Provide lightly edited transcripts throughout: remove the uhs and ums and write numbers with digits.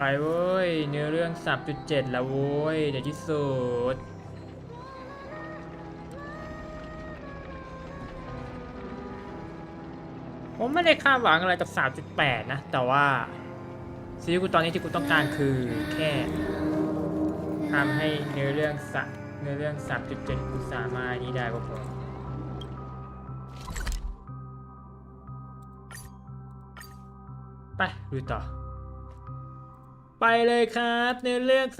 ไปเว้ยเนื้อเรื่อง3.7แล้วโว้ยเดี๋ยวที่สุดผมไม่ได้คาดหวังอะไรกับ3.8นะแต่ว่าสิ่งที่กูตอนนี้ที่กูต้องการคือแค่ทำให้เนื้อเรื่อง3.7กูสามารถนี้ได้ก็พอไปดูต่อไปเลยครับเนื้อเรื่อง3.7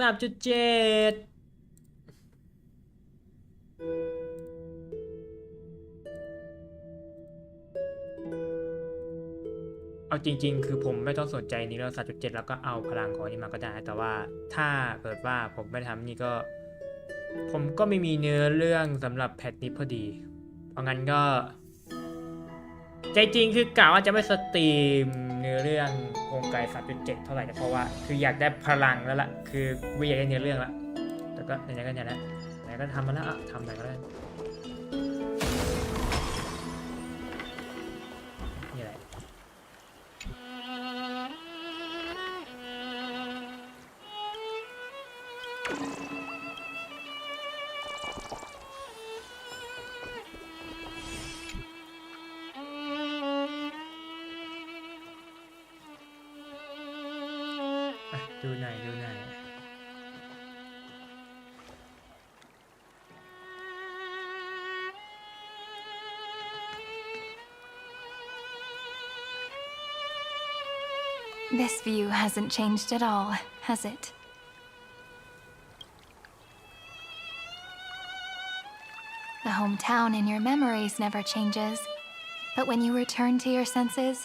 เอาจริงๆคือผมไม่ต้องสนใจนี้แล้ว3.7แล้วก็เอาพลังของนี่มาก็ได้แต่ว่าถ้าเกิดว่าผมไม่ทำนี่ก็ผมก็ไม่มีเนื้อเรื่องสำหรับแพทนี้พอดีเพราะงั้นก็ใจจริงคือกะว่าจะไม่สตรีมเนื้อเรื่องโครงไก3.7เท่าไหร่เพราะว่าคืออยากได้พลังแล้วล่ะคือไม่อยากได้เนื้อเรื่องละแต่ก็ไหนๆก็เนี่ยแหละไหนก็ทำมาแล้วอ่ะทำไหนก็ได้นี่แหละดูไหนดูไหน This view hasn't changed at all, has it? The hometown in your memories never changes, but when you return to your senses,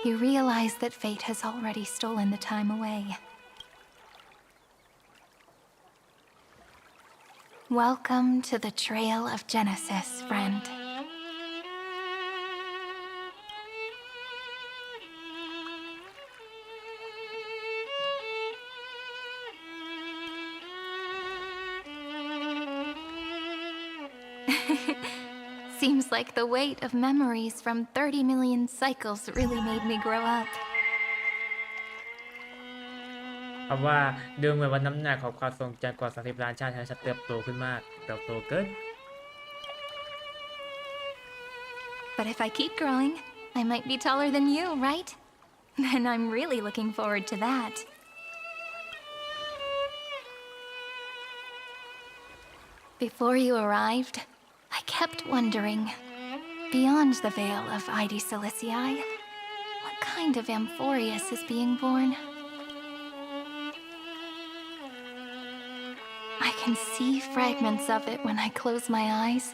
you realize that fate has already stolen the time away. Welcome to the Trail of Genesis, friend. Seems like the weight of memories from 30 million cycles really made me grow up. เพราะว่าดูเหมือนว่าน้ำหนักของความทรงจำกว่า30ล้านชาติฉันเติบโตขึ้นมากเติบโตเกิน But if I keep growing, I might be taller than you, right? Then I'm really looking forward to that. Before you arrived, I kept wondering, beyond the veil of Id Silicii, what kind of Amphoreus is being born? I can see fragments of it when I close my eyes.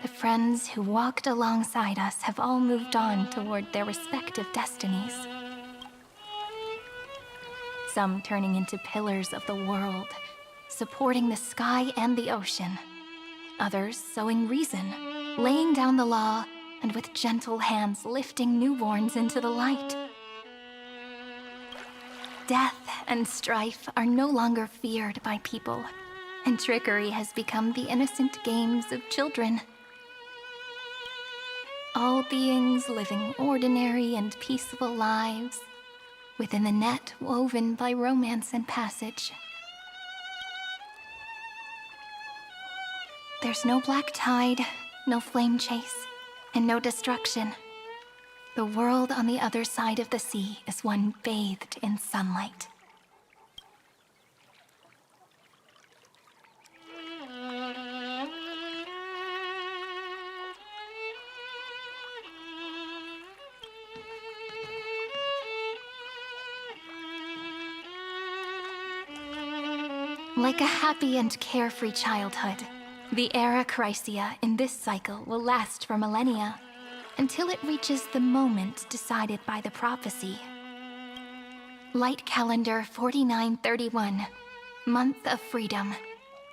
The friends who walked alongside us have all moved on toward their respective destinies. Some turning into pillars of the world, supporting the sky and the ocean. Others sowing reason, laying down the law, and with gentle hands lifting newborns into the light. Death and strife are no longer feared by people, and trickery has become the innocent games of children. All beings living ordinary and peaceful lives within the net woven by romance and passage. There's no black tide, no flame chase, and no destruction. The world on the other side of the sea is one bathed in sunlight. Like a happy and carefree childhood, the era Chrysia in this cycle will last for millennia, until it reaches the moment decided by the prophecy. Light calendar 4931, month of freedom,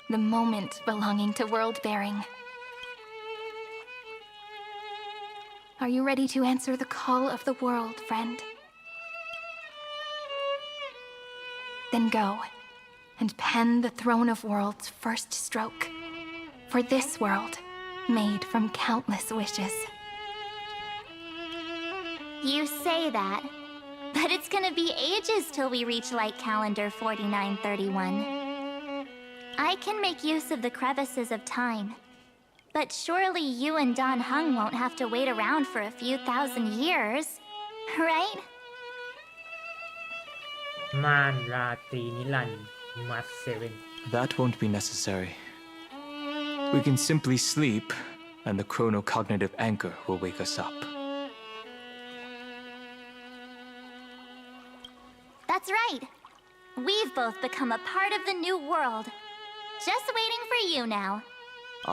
the moment belonging to world-bearing. Are you ready to answer the call of the world, friend? Then go, and pen the Throne of Worlds' first stroke, for this world, made from countless wishes. You say that, But it's gonna be ages till we reach light calendar 4931. I can make use of the crevices of time. But surely you and Don Hung won't have to wait around for a few thousand years, right? ม่านราตรีนิรันดร์มัสเซเว่น That won't be necessary. We can simply sleep, and the chronocognitive anchor will wake us up. That's right. We've both become a part of the new world. Just waiting for you now.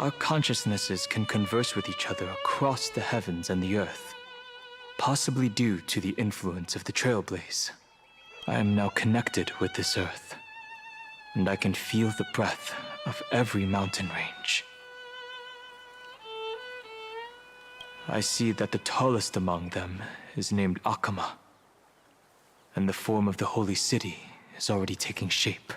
Our consciousnesses can converse with each other across the heavens and the earth, possibly due to the influence of the Trailblaze. I am now connected with this earth, and I can feel the breath of every mountain range. I see that the tallest among them is named Akama, and the form of the holy city is already taking shape.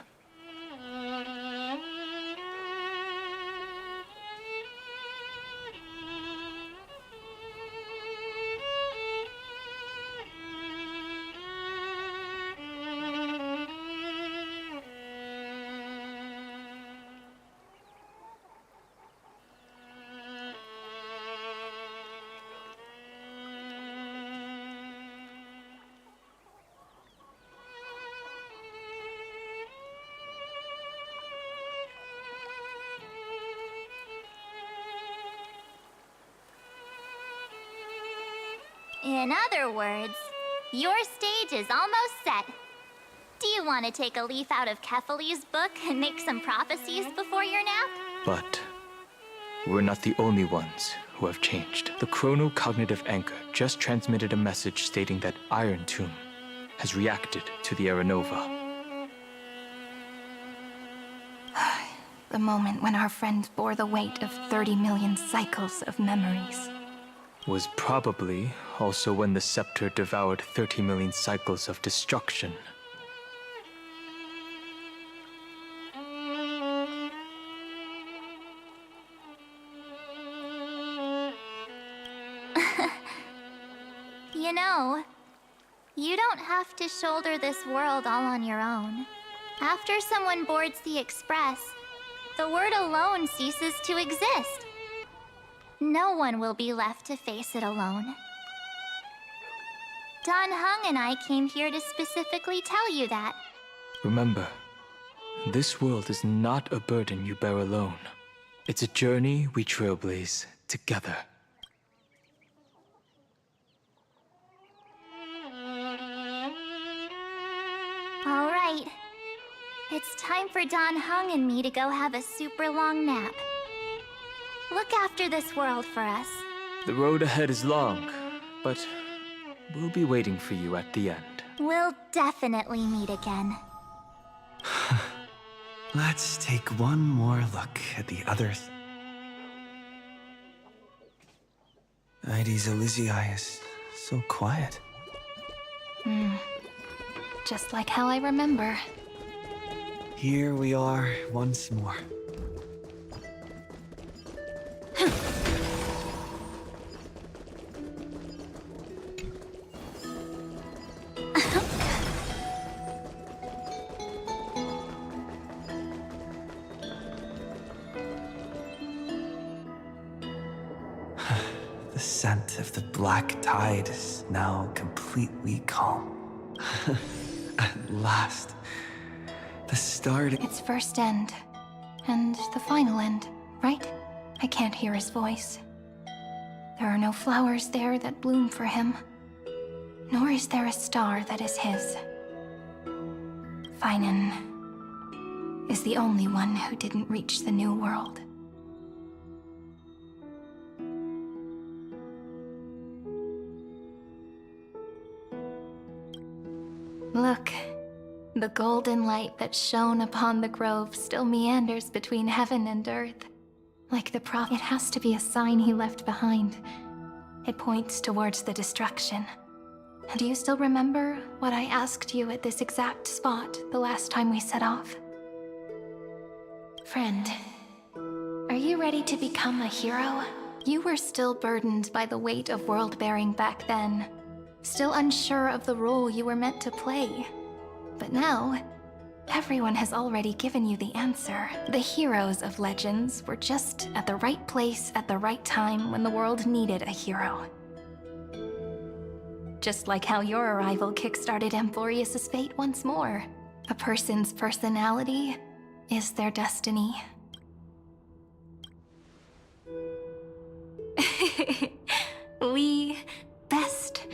In other words, your stage is almost set. Do you want to take a leaf out of Kefali's book and make some prophecies before your nap? But we're not the only ones who have changed. The chronocognitive anchor just transmitted a message stating that Iron Tomb has reacted to the Era Nova. The moment when our friends bore the weight of 30 million cycles of memories. Was probably also when the scepter devoured 30 million cycles of destruction. You know, you don't have to shoulder this world all on your own. After someone boards the express, the word alone ceases to exist. No one will be left to face it alone. Don Hung and I came here to specifically tell you that. Remember, this world is not a burden you bear alone. It's a journey we trailblaze together. All right. It's time for Don Hung and me to go have a super long nap. Look after this world for us. The road ahead is long, but we'll be waiting for you at the end. We'll definitely meet again. Let's take one more look at the others. Ides Elysiae is so quiet. Just like how I remember. Here we are once more. The scent of the black tide is now completely calm. At last, the start. Its first end, and the final end, right? I can't hear his voice. There are no flowers there that bloom for him, nor is there a star that is his. Finan is the only one who didn't reach the new world. Look, the golden light that shone upon the grove still meanders between heaven and earth. Like the prophet, it has to be a sign he left behind. It points towards the destruction. Do you still remember what I asked you at this exact spot the last time we set off? Friend, are you ready to become a hero? You were still burdened by the weight of world-bearing back then. still unsure of the role you were meant to play. But now, everyone has already given you the answer. The heroes of legends were just at the right place at the right time when the world needed a hero. Just like how your arrival kickstarted Amphorius' fate once more. A person's personality is their destiny. We best.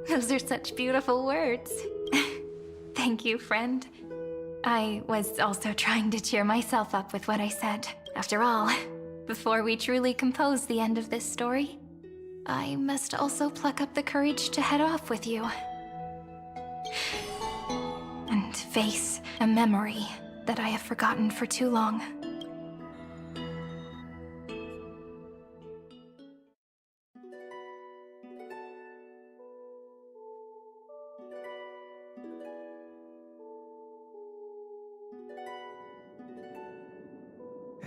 Those are such beautiful words. Thank you, friend. I was also trying to cheer myself up with what I said. After all, before we truly compose the end of this story, I must also pluck up the courage to head off with you. And face a memory that I have forgotten for too long.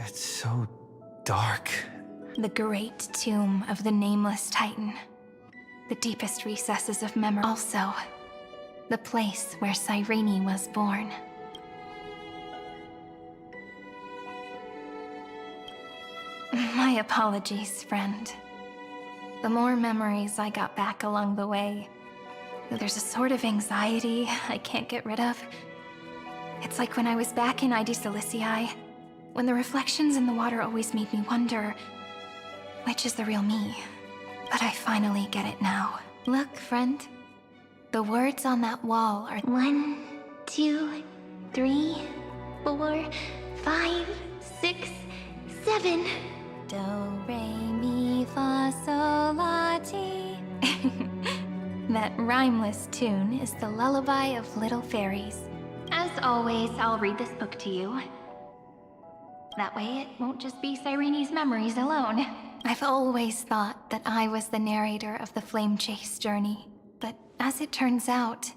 It's so dark. The great tomb of the nameless titan. The deepest recesses of memory. Also, the place where Cyrene was born. My apologies, friend. The more memories I got back along the way, there's a sort of anxiety I can't get rid of. It's like when I was back in ID Silicii, when the reflections in the water always made me wonder, which is the real me? But I finally get it now. Look, friend. The words on that wall are 1, 2, 3, 4, 5, 6, 7. Do, re, mi, fa, sol, la, ti. That rhymeless tune is the lullaby of little fairies. As always, I'll read this book to you. That way it won't just be Cyrene's memories alone. I've always thought that I was the narrator of the Flame Chase journey, but as it turns out,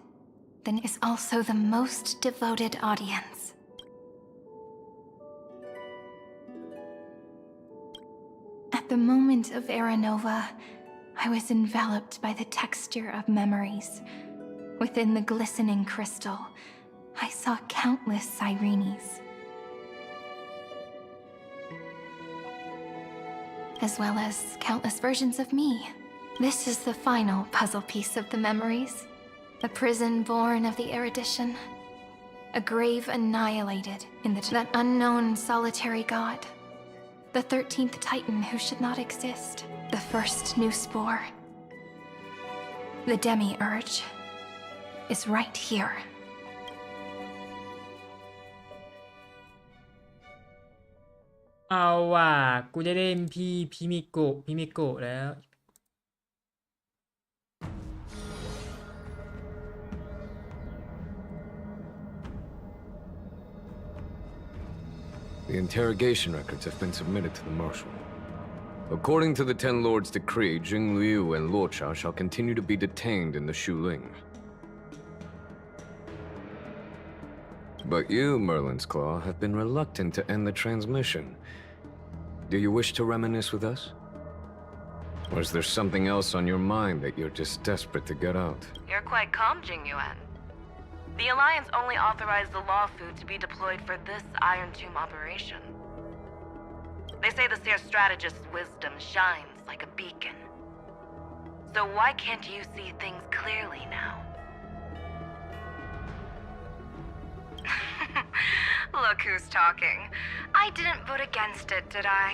then is also the most devoted audience. At the moment of Era Nova, I was enveloped by the texture of memories. Within the glistening crystal, I saw countless Cyrenes. As well as countless versions of me. This is the final puzzle piece of the memories. A prison born of the erudition. A grave annihilated in that unknown solitary god. The 13th Titan who should not exist. The first new spore. The Demiurge is right here. เอาว่ะกูจะเล่นพี่พิมิโกะแล้ว The interrogation records have been submitted to the Marshal. According to the Ten Lords' decree, Jing Liu and Luocha shall continue to be detained in the Shuling. But you, Merlin's Claw, have been reluctant to end the transmission. Do you wish to reminisce with us? Or is there something else on your mind that you're just desperate to get out? You're quite calm, Jingyuan. The Alliance only authorized the Law Food to be deployed for this Iron Tomb operation. They say the Seer Strategist's wisdom shines like a beacon. So why can't you see things clearly now? Look who's talking. I didn't vote against it, did I?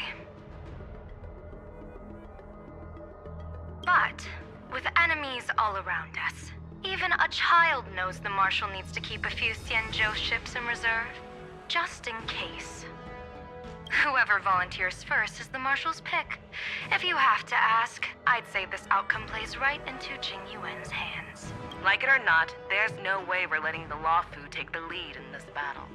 But, with enemies all around us, even a child knows the Marshal needs to keep a few Xianzhou ships in reserve, just in case. Whoever volunteers first is the Marshal's pick. If you have to ask, I'd say this outcome plays right into Jingyuan's hands. Like it or not, there's no way we're letting the Law Fu take the lead in this battle.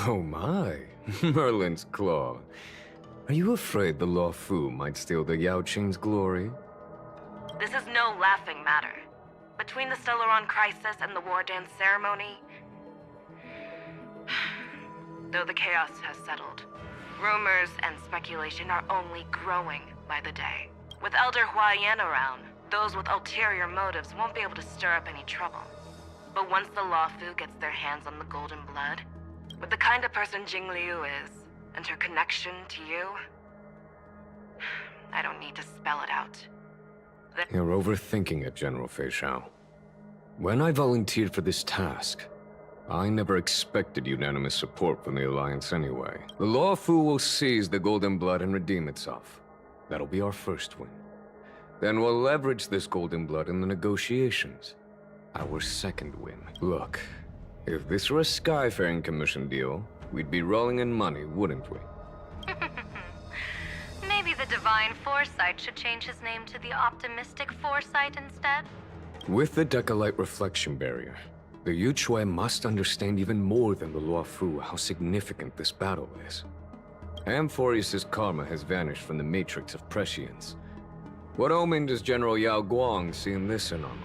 Oh my, Merlin's Claw. Are you afraid the Law Fu might steal the Yao Qing's glory? This is no laughing matter. Between the Stellaron crisis and the War Dance ceremony, though the chaos has settled, rumors and speculation are only growing by the day. With Elder Huayan around, those with ulterior motives won't be able to stir up any trouble. But once the Luofu gets their hands on the golden blood, with the kind of person Jing Liu is, and her connection to you, I don't need to spell it out. You're overthinking it, General Fei Shao. When I volunteered for this task, I never expected unanimous support from the Alliance anyway. The Luofu will seize the golden blood and redeem itself. That'll be our first win. Then we'll leverage this golden blood in the negotiations. Our second win. Look, if this were a Skyfaring Commission deal, we'd be rolling in money, wouldn't we? Maybe the Divine Foresight should change his name to the Optimistic Foresight instead? With the Decalite Reflection Barrier, the Yuchue must understand even more than the Luofu how significant this battle is. Amphorius' karma has vanished from the matrix of prescience. What omen does General Yao Guang see in this anomaly?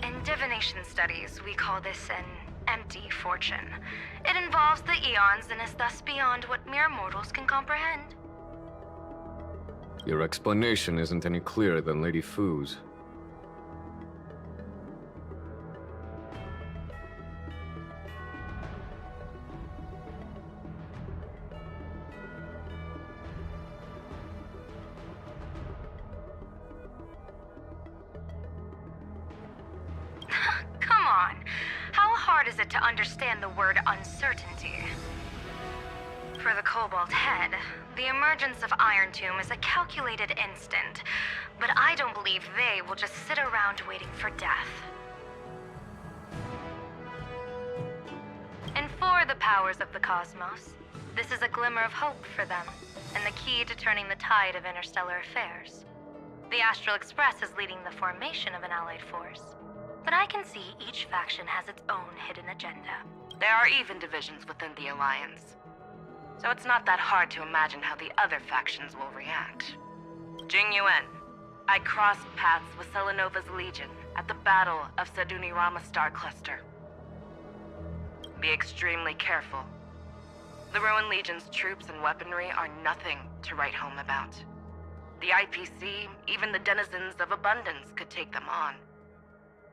In divination studies, we call this an empty fortune. It involves the eons and is thus beyond what mere mortals can comprehend. Your explanation isn't any clearer than Lady Fu's. Come on. How hard is it to understand the word uncertainty? For the Cobalt Head, the emergence of Iron Tomb is a calculated instant, but I don't believe they will just sit around waiting for death. And for the powers of the cosmos, this is a glimmer of hope for them, and the key to turning the tide of interstellar affairs. The Astral Express is leading the formation of an allied force, but I can see each faction has its own hidden agenda. There are even divisions within the Alliance, so it's not that hard to imagine how the other factions will react. Jing Yuan, I crossed paths with Selenova's Legion at the Battle of Sedunirama Star Cluster. Be extremely careful. The Ruined Legion's troops and weaponry are nothing to write home about. The IPC, even the denizens of Abundance, could take them on.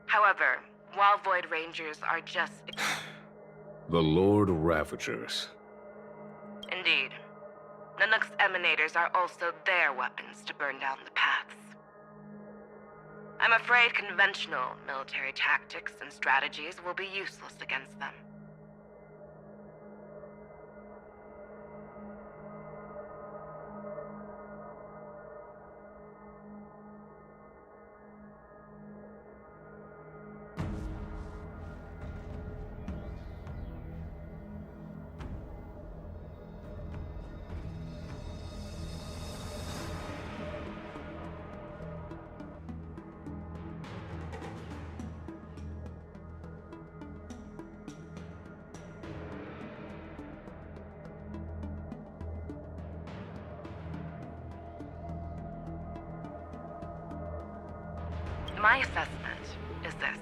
However, while Void Rangers are just... The Lord Ravagers. Indeed. Nanook's emanators are also their weapons to burn down the paths. I'm afraid conventional military tactics and strategies will be useless against them. My assessment is this.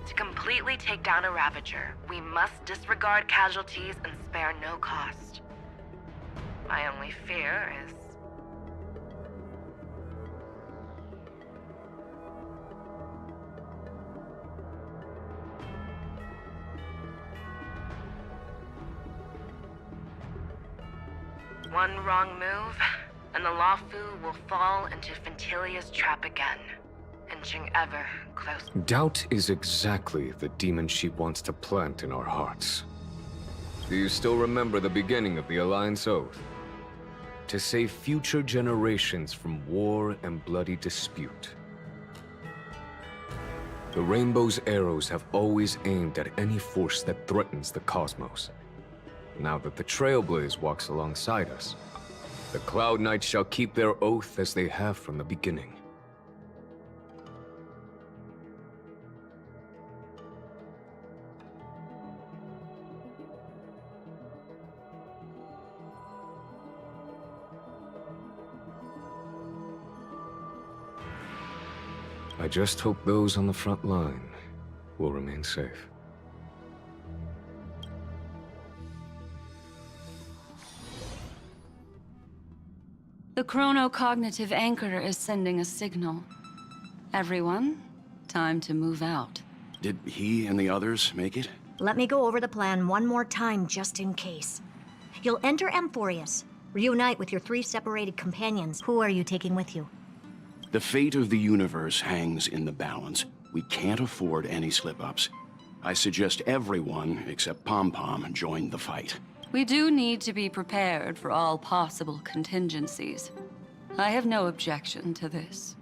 To completely take down a Ravager, we must disregard casualties and spare no cost. My only fear is... one wrong move, and the Luofu will fall into Fintilia's trap again. Inching ever closer. Doubt is exactly the demon she wants to plant in our hearts. Do you still remember the beginning of the Alliance Oath? To save future generations from war and bloody dispute. The Rainbow's arrows have always aimed at any force that threatens the cosmos. Now that the Trailblaze walks alongside us, the Cloud Knights shall keep their oath as they have from the beginning. I just hope those on the front line will remain safe. The chronocognitive anchor is sending a signal. Everyone, time to move out. Did he and the others make it? Let me go over the plan one more time just in case. You'll enter Amphorius, reunite with your 3 separated companions. Who are you taking with you? The fate of the universe hangs in the balance. We can't afford any slip-ups. I suggest everyone, except Pom-Pom, join the fight. We do need to be prepared for all possible contingencies. I have no objection to this.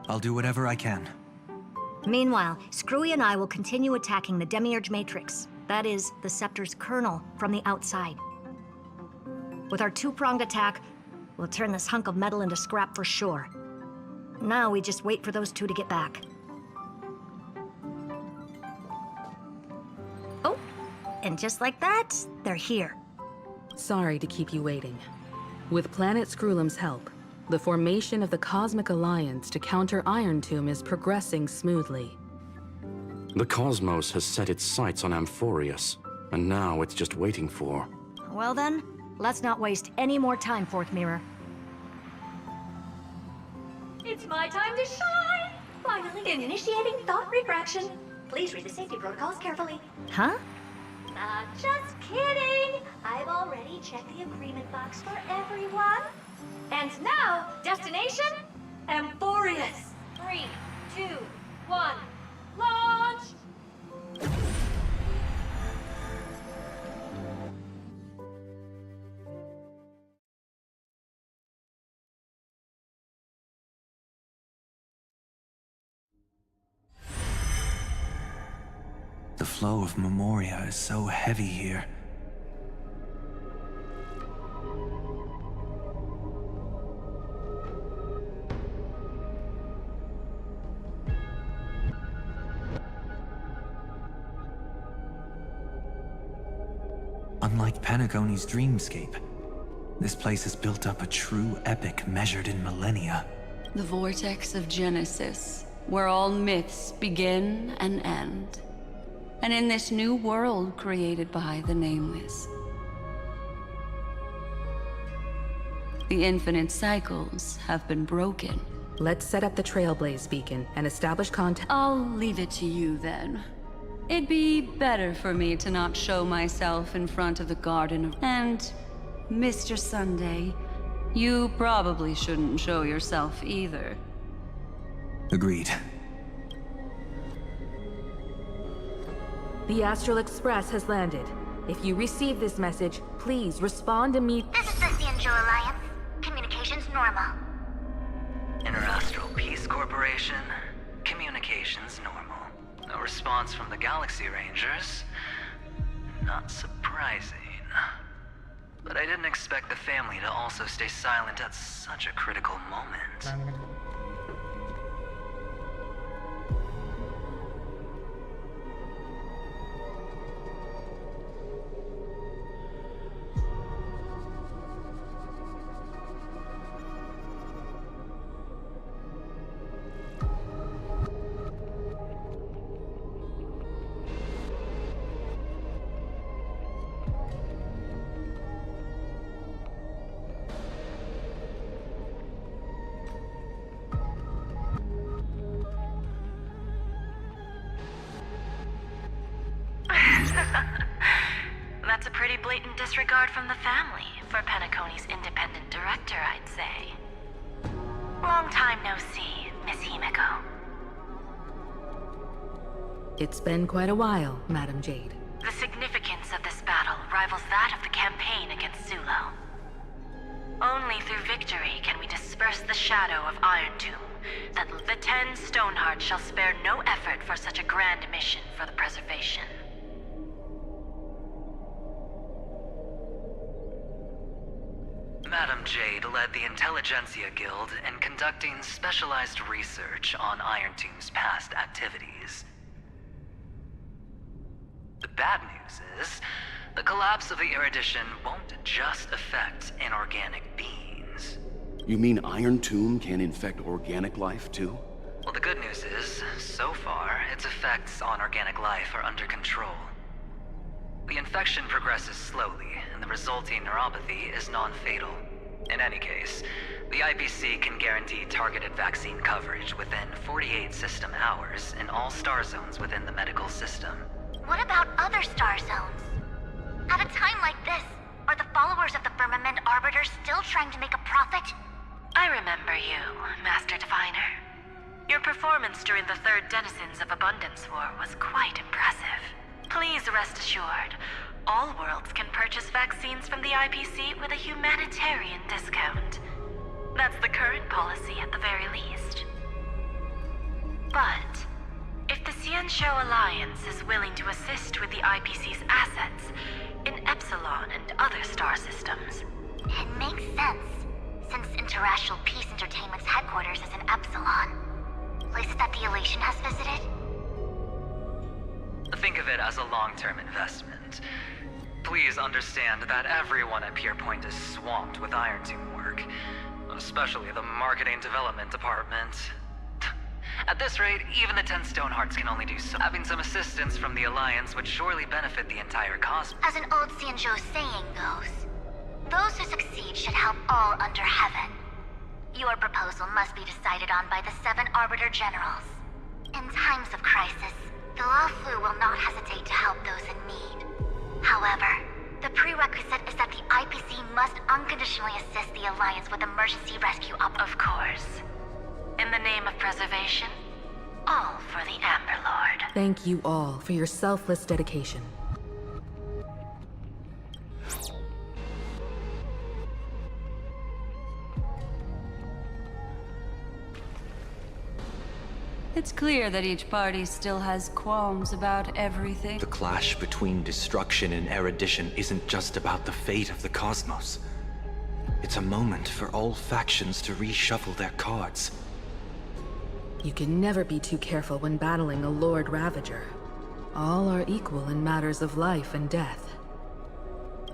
I'll do whatever I can. Meanwhile, Screwy and I will continue attacking the Demiurge Matrix. That is, the Scepter's kernel from the outside. With our 2-pronged attack, we'll turn this hunk of metal into scrap for sure. Now we just wait for those 2 to get back. Oh, and just like that, they're here. Sorry to keep you waiting. With Planet Screwlum's help, the formation of the Cosmic Alliance to counter Iron Tomb is progressing smoothly. The cosmos has set its sights on Amphorius, and now it's just waiting for... Well then, let's not waste any more time, Fourth Mirror. It's my time to shine! Finally initiating thought refraction. Please read the safety protocols carefully. Huh? Just kidding! I've already checked the agreement box for everyone. And now, destination, Amphorius. 3, 2, 1, launch! The flow of Memoria is so heavy here. Unlike Panagoni's dreamscape, this place has built up a true epic measured in millennia. The vortex of Genesis, where all myths begin and end. And in this new world created by the Nameless. The infinite cycles have been broken. Let's set up the Trailblaze beacon and establish contact. I'll leave it to you then. It'd be better for me to not show myself in front of the Garden of... And, Mr. Sunday, you probably shouldn't show yourself either. Agreed. The Astral Express has landed. If you receive this message, please respond immediately. This is the Xianzhou Alliance. Communications normal. Interastral Peace Corporation. Communications normal. No response from the Galaxy Rangers. Not surprising. But I didn't expect the family to also stay silent at such a critical moment. That's a pretty blatant disregard from the family for Penacony's independent director, I'd say. Long time no see, Miss Himiko. It's been quite a while, Madam Jade. The significance of this battle rivals that of the campaign against Zulo. victory can we disperse the shadow of Iron Tomb, that the 10 Stonehearts shall spare no effort for such a grand mission for the preservation. Madam Jade led the Intelligentsia Guild in conducting specialized research on Iron Tomb's past activities. The bad news is, the collapse of the erudition won't just affect inorganic beings. You mean Iron Tomb can infect organic life, too? Well, the good news is, so far, its effects on organic life are under control. The infection progresses slowly, and the resulting neuropathy is non-fatal. In any case, the IPC can guarantee targeted vaccine coverage within 48 system hours in all star zones within the medical system. What about other star zones? At a time like this, are the followers of the Firmament Arbiters still trying to make a profit? I remember you, Master Diviner. Your performance during the Third Denizens of Abundance War was quite impressive. Please rest assured, all worlds can purchase vaccines from the IPC with a humanitarian discount. That's the current policy at the very least. But if the Xianzhou Alliance is willing to assist with the IPC's assets in Epsilon and other star systems... It makes sense, since Interracial Peace Entertainment's headquarters is in Epsilon. Places that the Elation has visited? Think of it as a long-term investment. Please understand that everyone at Pierpoint is swamped with Iron Tomb work, especially the Marketing Development Department. At this rate, even the 10 Stonehearts can only do so. Having some assistance from the Alliance would surely benefit the entire cosmos. As an old Xianzhou saying goes, those who succeed should help all under heaven. Your proposal must be decided on by the 7 Arbiter Generals. In times of crisis, the Luofu will not hesitate to help those in need. However, the prerequisite is that the IPC must unconditionally assist the Alliance with emergency rescue operations. Of course. In the name of preservation, all for the Amber Lord. Thank you all for your selfless dedication. It's clear that each party still has qualms about everything. The clash between destruction and erudition isn't just about the fate of the cosmos. It's a moment for all factions to reshuffle their cards. You can never be too careful when battling a Lord Ravager. All are equal in matters of life and death.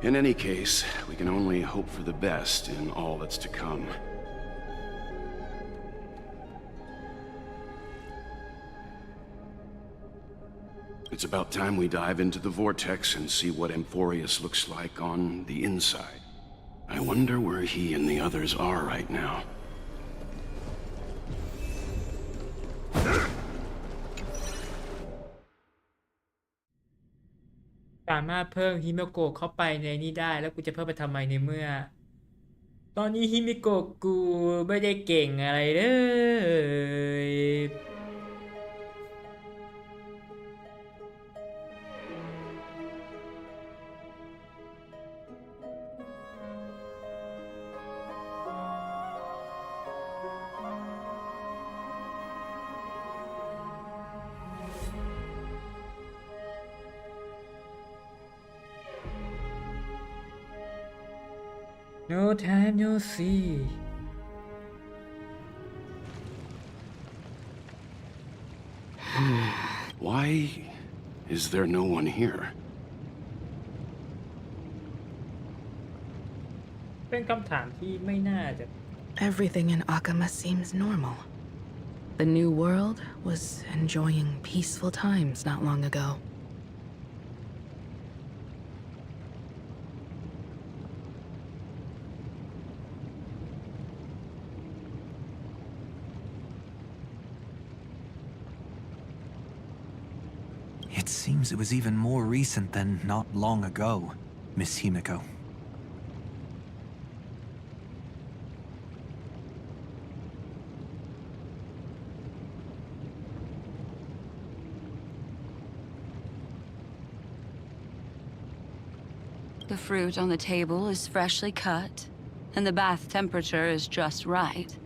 In any case, we can only hope for the best in all that's to come. It's about time we dive into the vortex and see what Amphorius looks like on the inside. I wonder where he and the others are right now. สามารถเพิ่มฮิเมโกะเข้าไปในนี้ได้แล้วกูจะเพิ่มไปทำไมในเมื่อ ตอนนี้ฮิเมโกะกูไม่ได้เก่งอะไรเลย No time, no see. Why is there no one here? เป็นคำถามที่ไม่น่าจะ Everything in Akama seems normal. The new world was enjoying peaceful times not long ago. It seems it was even more recent than not long ago, Miss Himiko. The fruit on the table is freshly cut, and the bath temperature is just right.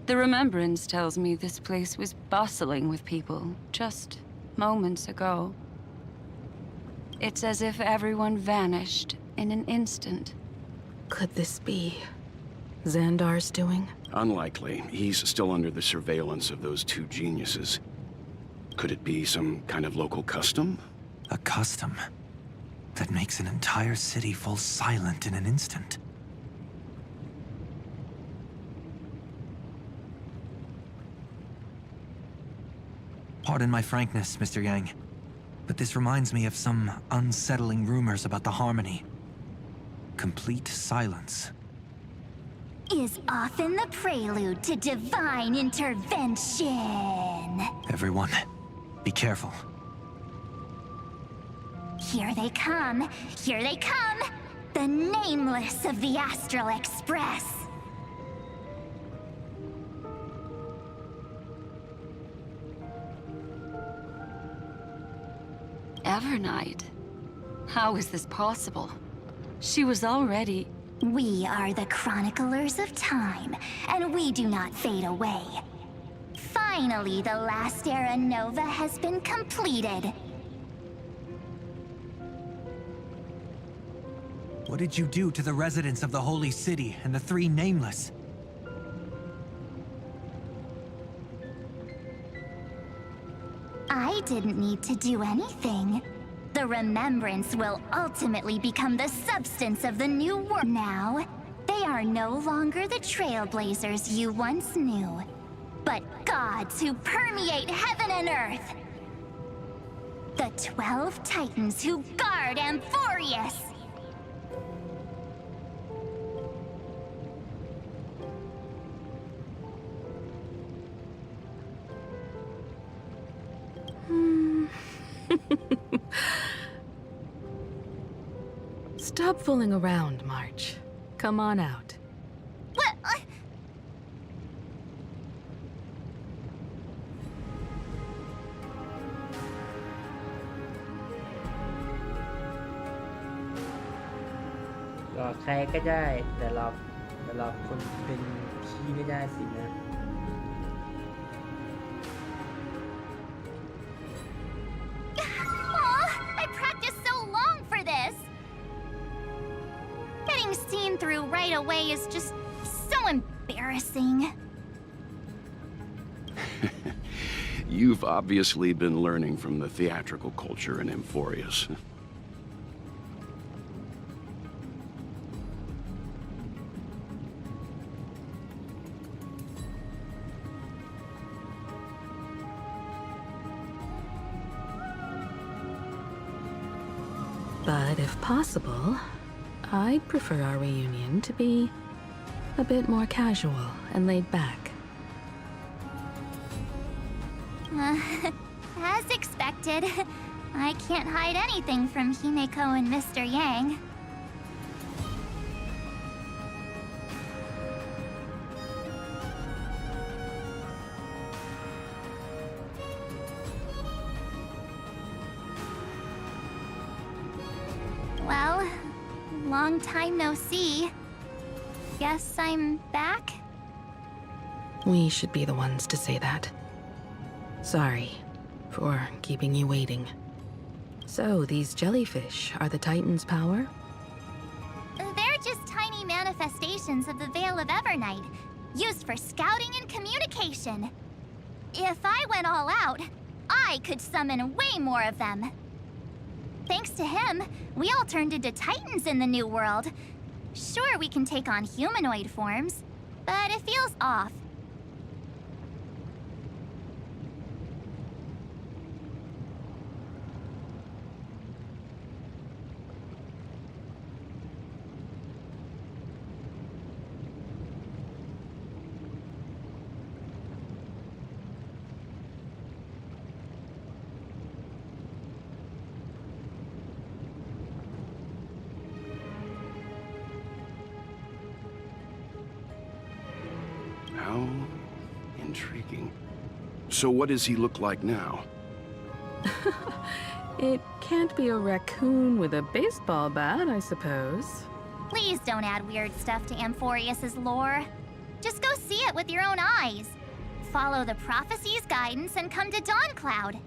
The remembrance tells me this place was bustling with people just moments ago. It's as if everyone vanished in an instant. Could this be Xandar's doing? Unlikely. He's still under the surveillance of those two geniuses. Could it be some kind of local custom? A custom that makes an entire city fall silent in an instant. Pardon my frankness, Mr. Yang, but this reminds me of some unsettling rumors about the Harmony. Complete silence. Is often the prelude to divine intervention. Everyone, be careful. Here they come. Here they come. The nameless of the Astral Express. Evernight? How is this possible? She was already... We are the chroniclers of time, and we do not fade away. Finally, the last era Nova has been completed. What did you do to the residents of the Holy City and the three Nameless? I didn't need to do anything. The remembrance will ultimately become the substance of the new world. Now, they are no longer the trailblazers you once knew, but gods who permeate heaven and earth. The 12 Titans who guard Amphorius. Stop fooling around, March. Come on out. What? หลอกใครก็ได้แต่หลอกคนเป็นพี่ไม่ได้สินะ I practiced so long for this. Getting seen through right away is just so embarrassing. You've obviously been learning from the theatrical culture in Amphorius. But if possible, I'd prefer our reunion to be a bit more casual and laid back. As expected, I can't hide anything from Himeko and Mr. Yang. Well, long time no see. Guess I'm back? We should be the ones to say that. Sorry for keeping you waiting. So, these jellyfish are the Titan's power? They're just tiny manifestations of the Veil of Evernight, used for scouting and communication. If I went all out, I could summon way more of them. Thanks to him, we all turned into Titans in the New World. Sure, we can take on humanoid forms, but it feels off. How intriguing. So what does he look like now? It can't be a raccoon with a baseball bat, I suppose. Please don't add weird stuff to Amphorius's lore. Just go see it with your own eyes. Follow the prophecy's guidance and come to Dawncloud.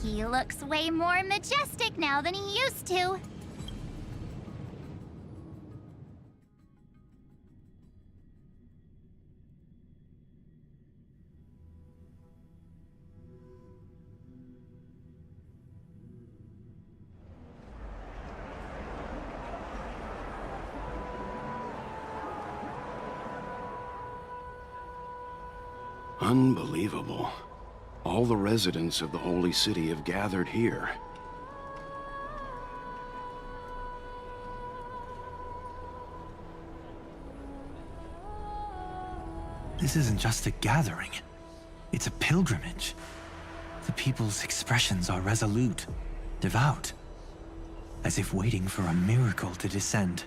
He looks way more majestic now than he used to. Unbelievable. All the residents of the Holy City have gathered here. This isn't just a gathering. It's a pilgrimage. The people's expressions are resolute, devout, as if waiting for a miracle to descend.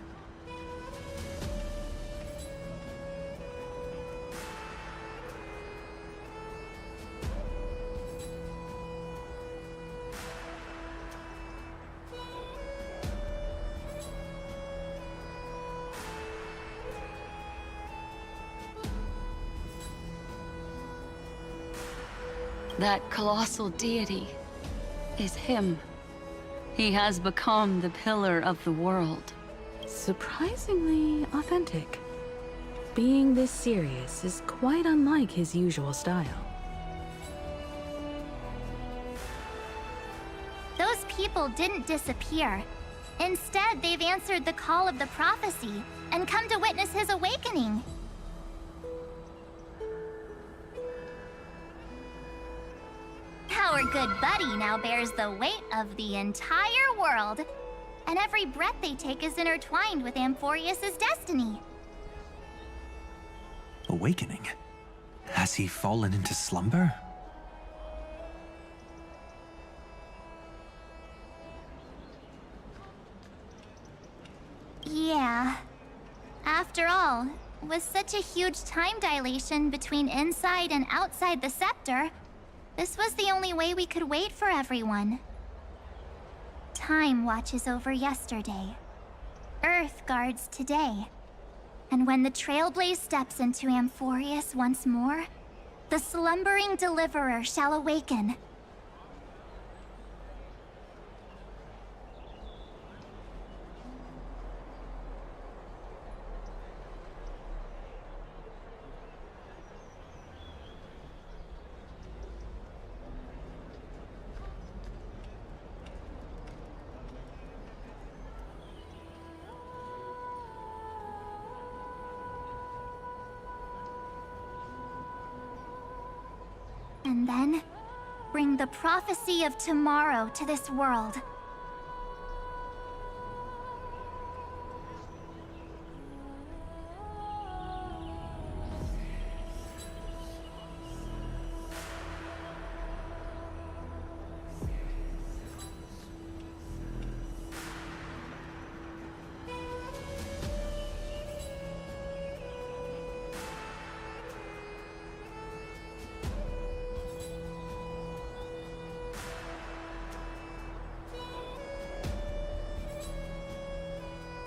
That colossal deity is him. He has become the pillar of the world. Surprisingly authentic. Being this serious is quite unlike his usual style. Those people didn't disappear. Instead, they've answered the call of the prophecy and come to witness his awakening. Our good buddy now bears the weight of the entire world, and every breath they take is intertwined with Amphorius's destiny. Awakening? Has he fallen into slumber? Yeah. After all, with such a huge time dilation between inside and outside the scepter, this was the only way we could wait for everyone. Time watches over yesterday. Earth guards today. And when the Trailblaze steps into Amphorius once more, the slumbering deliverer shall awaken. And then, bring the prophecy of tomorrow to this world.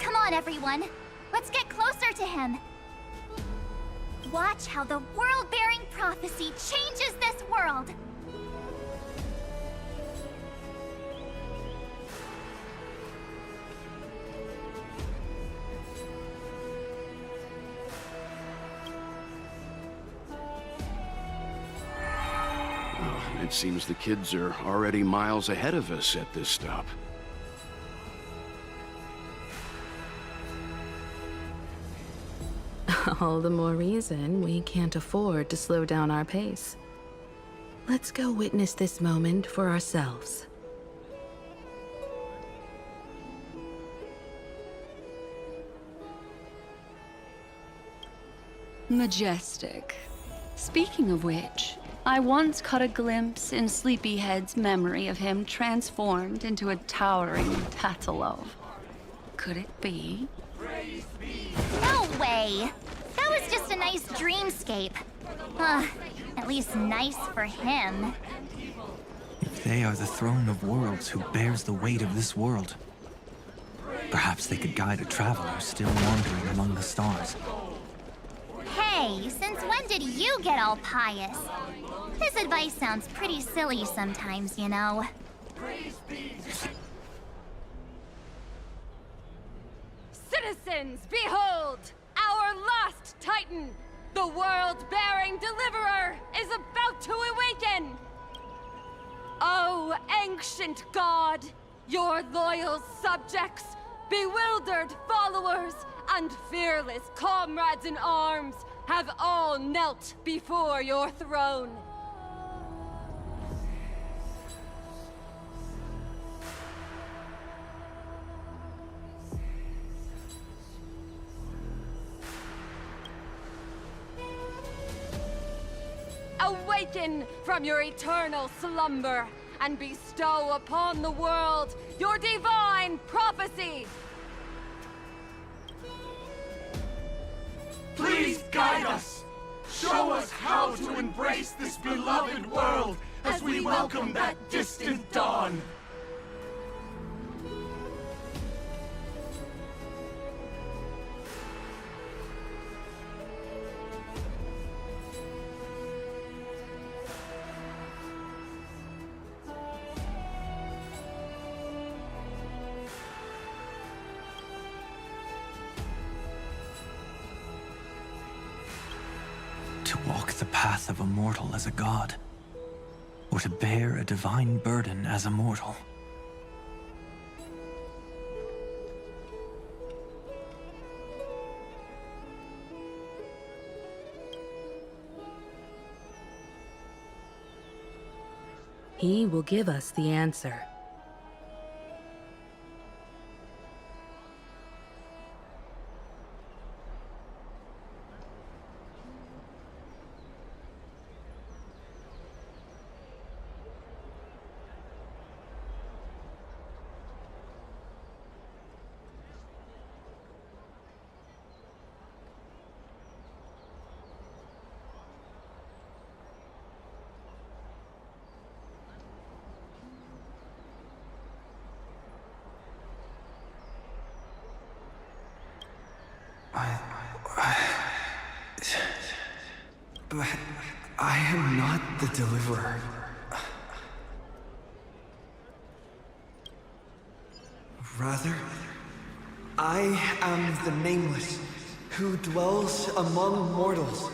Come on, everyone. Let's get closer to him. Watch how the world-bearing prophecy changes this world. Oh, it seems the kids are already miles ahead of us at this stop. All the more reason we can't afford to slow down our pace. Let's go witness this moment for ourselves. Majestic. Speaking of which, I once caught a glimpse in Sleepyhead's memory of him transformed into a towering Tatalov. Could it be? No way! That was just a nice dreamscape. At least nice for him. If they are the throne of worlds who bears the weight of this world, perhaps they could guide a traveler still wandering among the stars. Hey, since when did you get all pious? This advice sounds pretty silly sometimes, you know. Citizens, behold! Our last Titan, the world-bearing deliverer, is about to awaken! Oh, ancient god, your loyal subjects, bewildered followers, and fearless comrades in arms have all knelt before your throne. Awaken from your eternal slumber and bestow upon the world your divine prophecy. Please guide us! Show us how to embrace this beloved world as we welcome that distant dawn! To walk the path of a mortal as a god, or to bear a divine burden as a mortal. He will give us the answer. But I am not the deliverer. Rather, I am the Nameless, who dwells among mortals.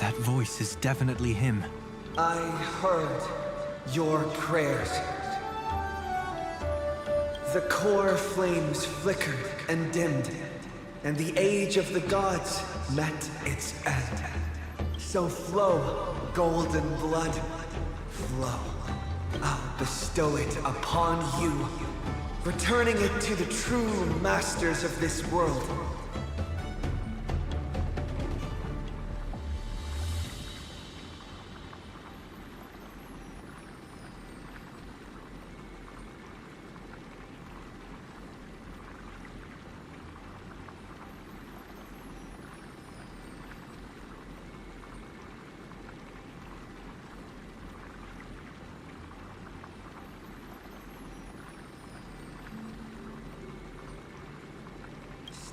That voice is definitely him. I heard your prayers. The core flames flickered and dimmed, and the age of the gods met its end. So flow, golden blood, flow. I'll bestow it upon you, returning it to the true masters of this world.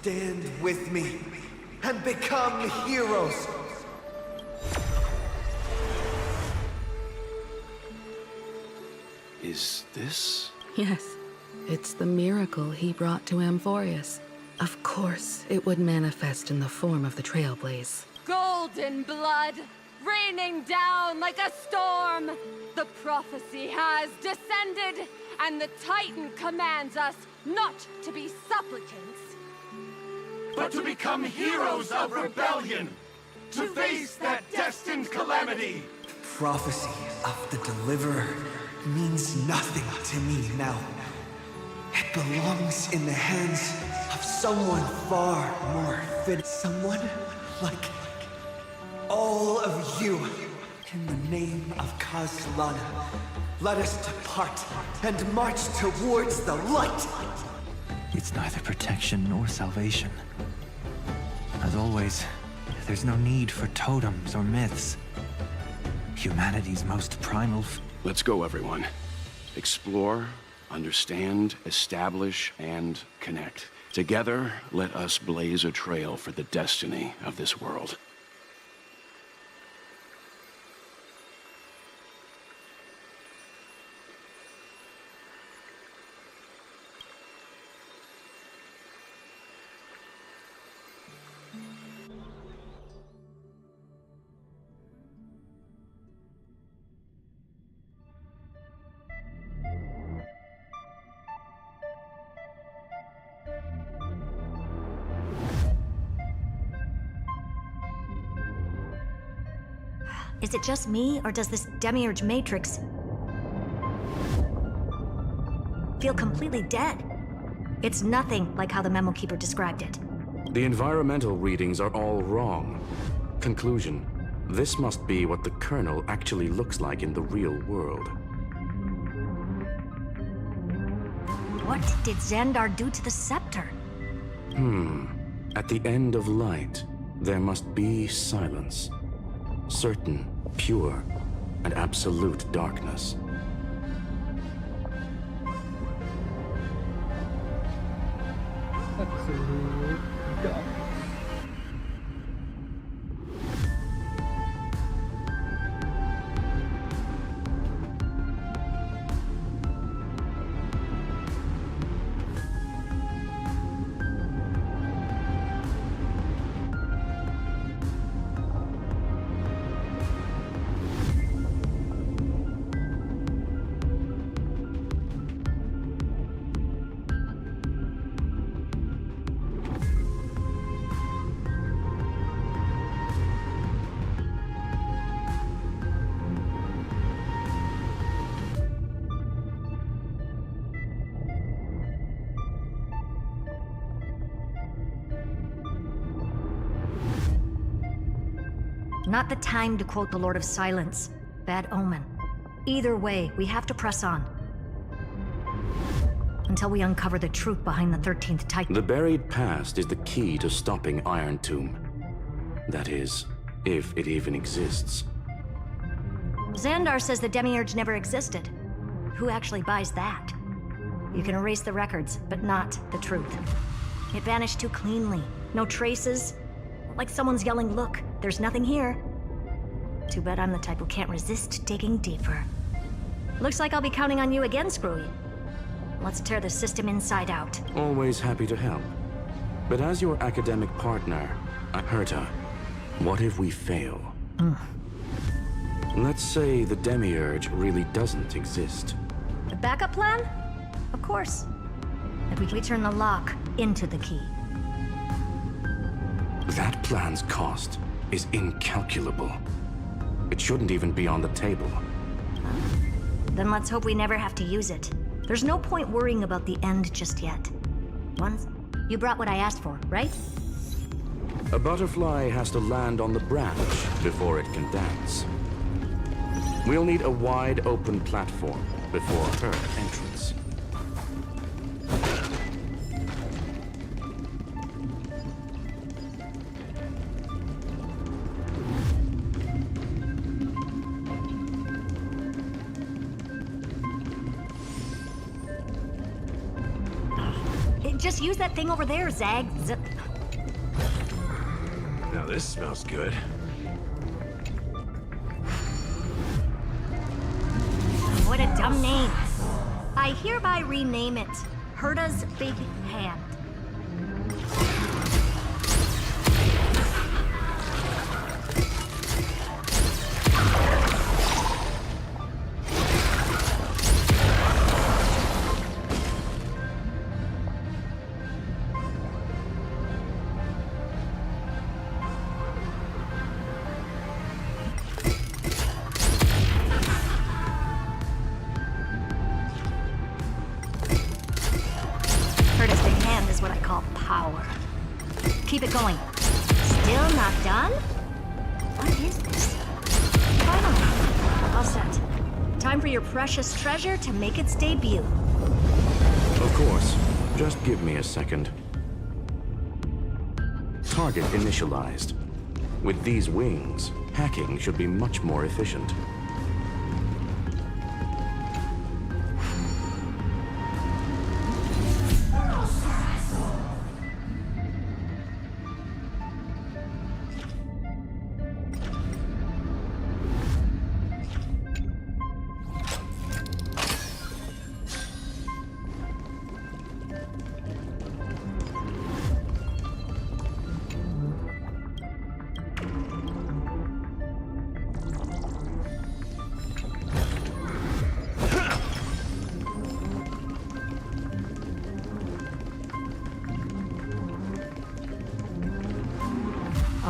Stand with me. and become heroes. Is this? Yes, it's the miracle he brought to Amphorius. Of course, it would manifest in the form of the Trailblaze. Golden blood, raining down like a storm. The prophecy has descended, and the Titan commands us not to be supplicants, but to become heroes of rebellion, to face that destined calamity. The prophecy of the Deliverer means nothing to me now. It belongs in the hands of someone far more fit, someone like all of you. In the name of Kazlana, let us depart and march towards the light. It's neither protection nor salvation. As always, there's no need for totems or myths. Humanity's most primal. Let's go, everyone. Explore, understand, establish, and connect. Together, let us blaze a trail for the destiny of this world. Is it just me, or does this demiurge matrix feel completely dead? It's nothing like how the memo keeper described it. The environmental readings are all wrong. Conclusion: this must be what the kernel actually looks like in the real world. What did Xandar do to the scepter? At the end of light, there must be silence. Certain, pure, and absolute darkness. Not the time to quote the Lord of Silence. Bad omen. Either way, we have to press on. Until we uncover the truth behind the 13th Titan. The buried past is the key to stopping Iron Tomb. That is, if it even exists. Xandar says the Demiurge never existed. Who actually buys that? You can erase the records, but not the truth. It vanished too cleanly. No traces. Like someone's yelling, "Look, there's nothing here." Too bad I'm the type who can't resist digging deeper. Looks like I'll be counting on you again, Screwy. Let's tear the system inside out. Always happy to help. But as your academic partner, Herta, what if we fail? Let's say the Demiurge really doesn't exist. The backup plan? Of course. If we turn the lock into the key. That plan's cost is incalculable. It shouldn't even be on the table. Then let's hope we never have to use it. There's no point worrying about the end just yet. Once, you brought what I asked for, right? A butterfly has to land on the branch before it can dance. We'll need a wide open platform before her entrance. Just use that thing over there, Zag. Now this smells good. What a dumb name. I hereby rename it Herta's Big Hand. Herta's Big Hand is what I call power. Keep it going. Still not done? What is this? Finally, all set. Time for your precious treasure to make its debut. Of course. Just give me a second. Target initialized. With these wings, hacking should be much more efficient.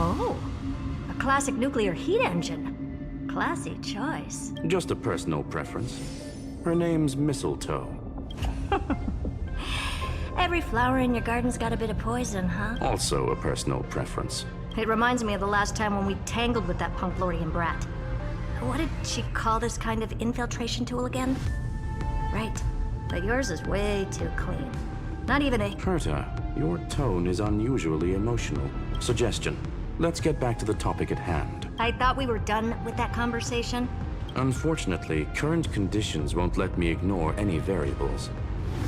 Oh, a classic nuclear heat engine. Classy choice. Just a personal preference. Her name's Mistletoe. Every flower in your garden's got a bit of poison, huh? Also a personal preference. It reminds me of the last time when we tangled with that punk Lordian brat. What did she call this kind of infiltration tool again? Right, but yours is way too clean. Not even a... Herta, your tone is unusually emotional. Suggestion. Let's get back to the topic at hand. I thought we were done with that conversation. Unfortunately, current conditions won't let me ignore any variables.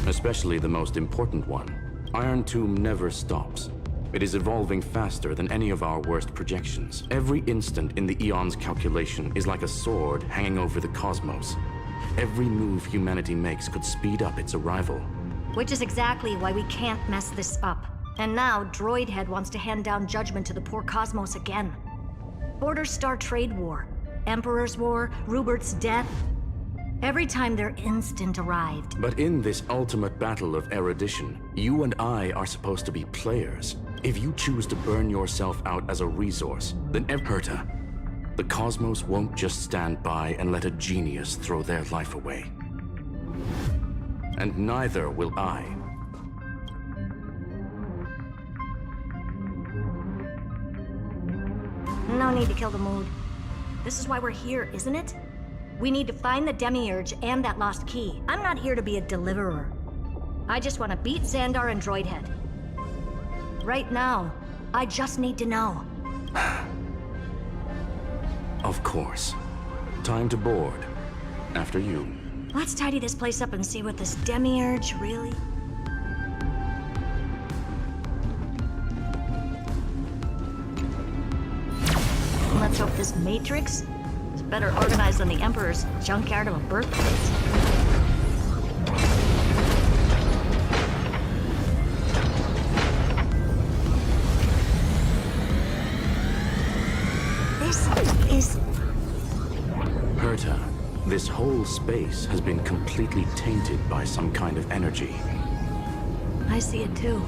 Especially the most important one. Iron Tomb never stops. It is evolving faster than any of our worst projections. Every instant in the Eon's calculation is like a sword hanging over the cosmos. Every move humanity makes could speed up its arrival. Which is exactly why we can't mess this up. And now, Droidhead wants to hand down judgment to the poor cosmos again. Border Star Trade War, Emperor's War, Rupert's death. Every time their instant arrived. But in this ultimate battle of erudition, you and I are supposed to be players. If you choose to burn yourself out as a resource, then Herta, the cosmos won't just stand by and let a genius throw their life away. And neither will I. No need to kill the mood. This is why we're here, isn't it? We need to find the Demiurge and that lost key. I'm not here to be a deliverer. I just want to beat Xandar and Droidhead. Right now, I just need to know. Of course. Time to board. After you. Let's tidy this place up and see what this Demiurge really... Let's hope this Matrix is better organized than the Emperor's junkyard of a birthplace. This is... Herta, this whole space has been completely tainted by some kind of energy. I see it too.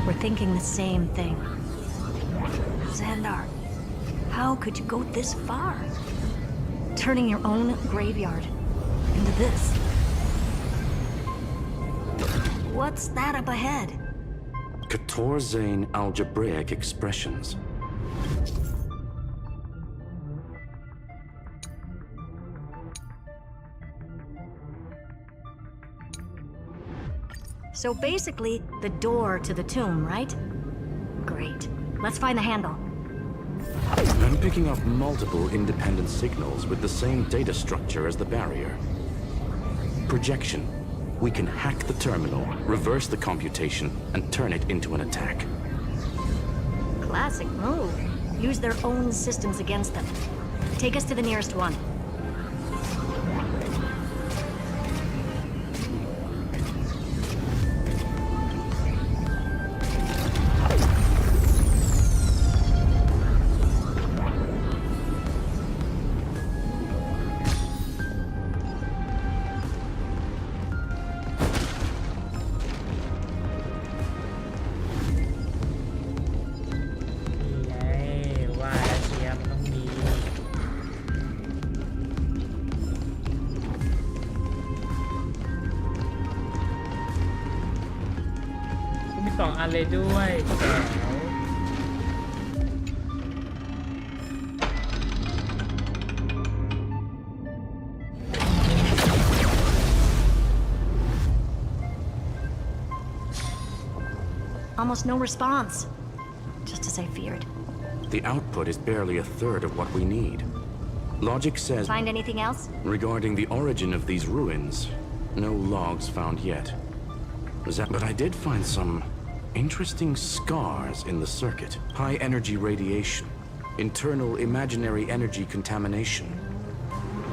We're thinking the same thing. Xandar, how could you go this far? Turning your own graveyard into this. What's that up ahead? Katorzane algebraic expressions. So basically, the door to the tomb, right? Great. Let's find the handle. I'm picking up multiple independent signals with the same data structure as the barrier. Projection. We can hack the terminal, reverse the computation, and turn it into an attack. Classic move. Use their own systems against them. Take us to the nearest one.2 อันเลยด้วยแจ๋ว Almost no response. Just as I feared. The output is barely a third of what we need. Logic says... Find anything else? Regarding the origin of these ruins, no logs found yet. But I did find some interesting scars in the circuit. High energy radiation, internal imaginary energy contamination.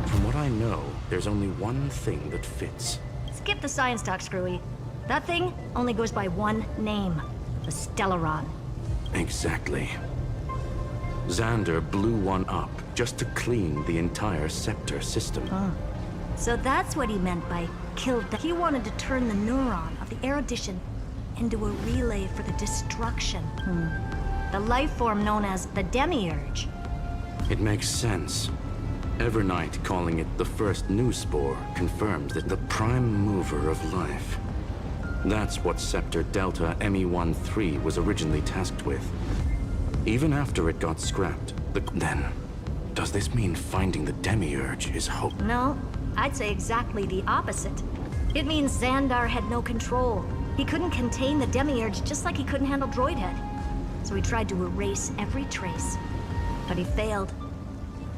From what I know, there's only one thing that fits. Skip the science talk, Screwy. That thing only goes by one name, the Stellaron. Exactly. Xander blew one up just to clean the entire scepter system. So that's what he meant by killed. He wanted to turn the neuron of the erudition into a relay for the destruction. The life form known as the Demiurge. It makes sense. Evernight calling it the first new spore confirms that the prime mover of life. That's what Scepter Delta ME-13 was originally tasked with. Even after it got scrapped, then, does this mean finding the Demiurge is hope? No, I'd say exactly the opposite. It means Xandar had no control. He couldn't contain the Demiurge just like he couldn't handle Droidhead. So he tried to erase every trace. But he failed.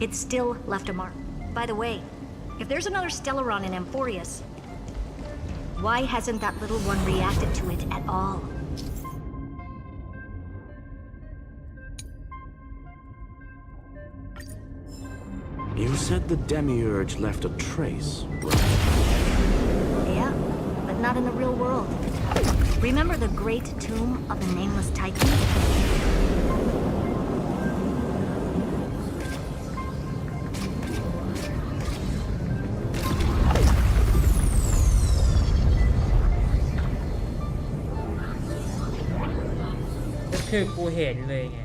It still left a mark. By the way, if there's another Stellaron in Amphorius, why hasn't that little one reacted to it at all? You said the Demiurge left a trace, right? Yeah, but not in the real world. Remember the great tomb of the Nameless Titan?ก็คือกูเห็นเลยไง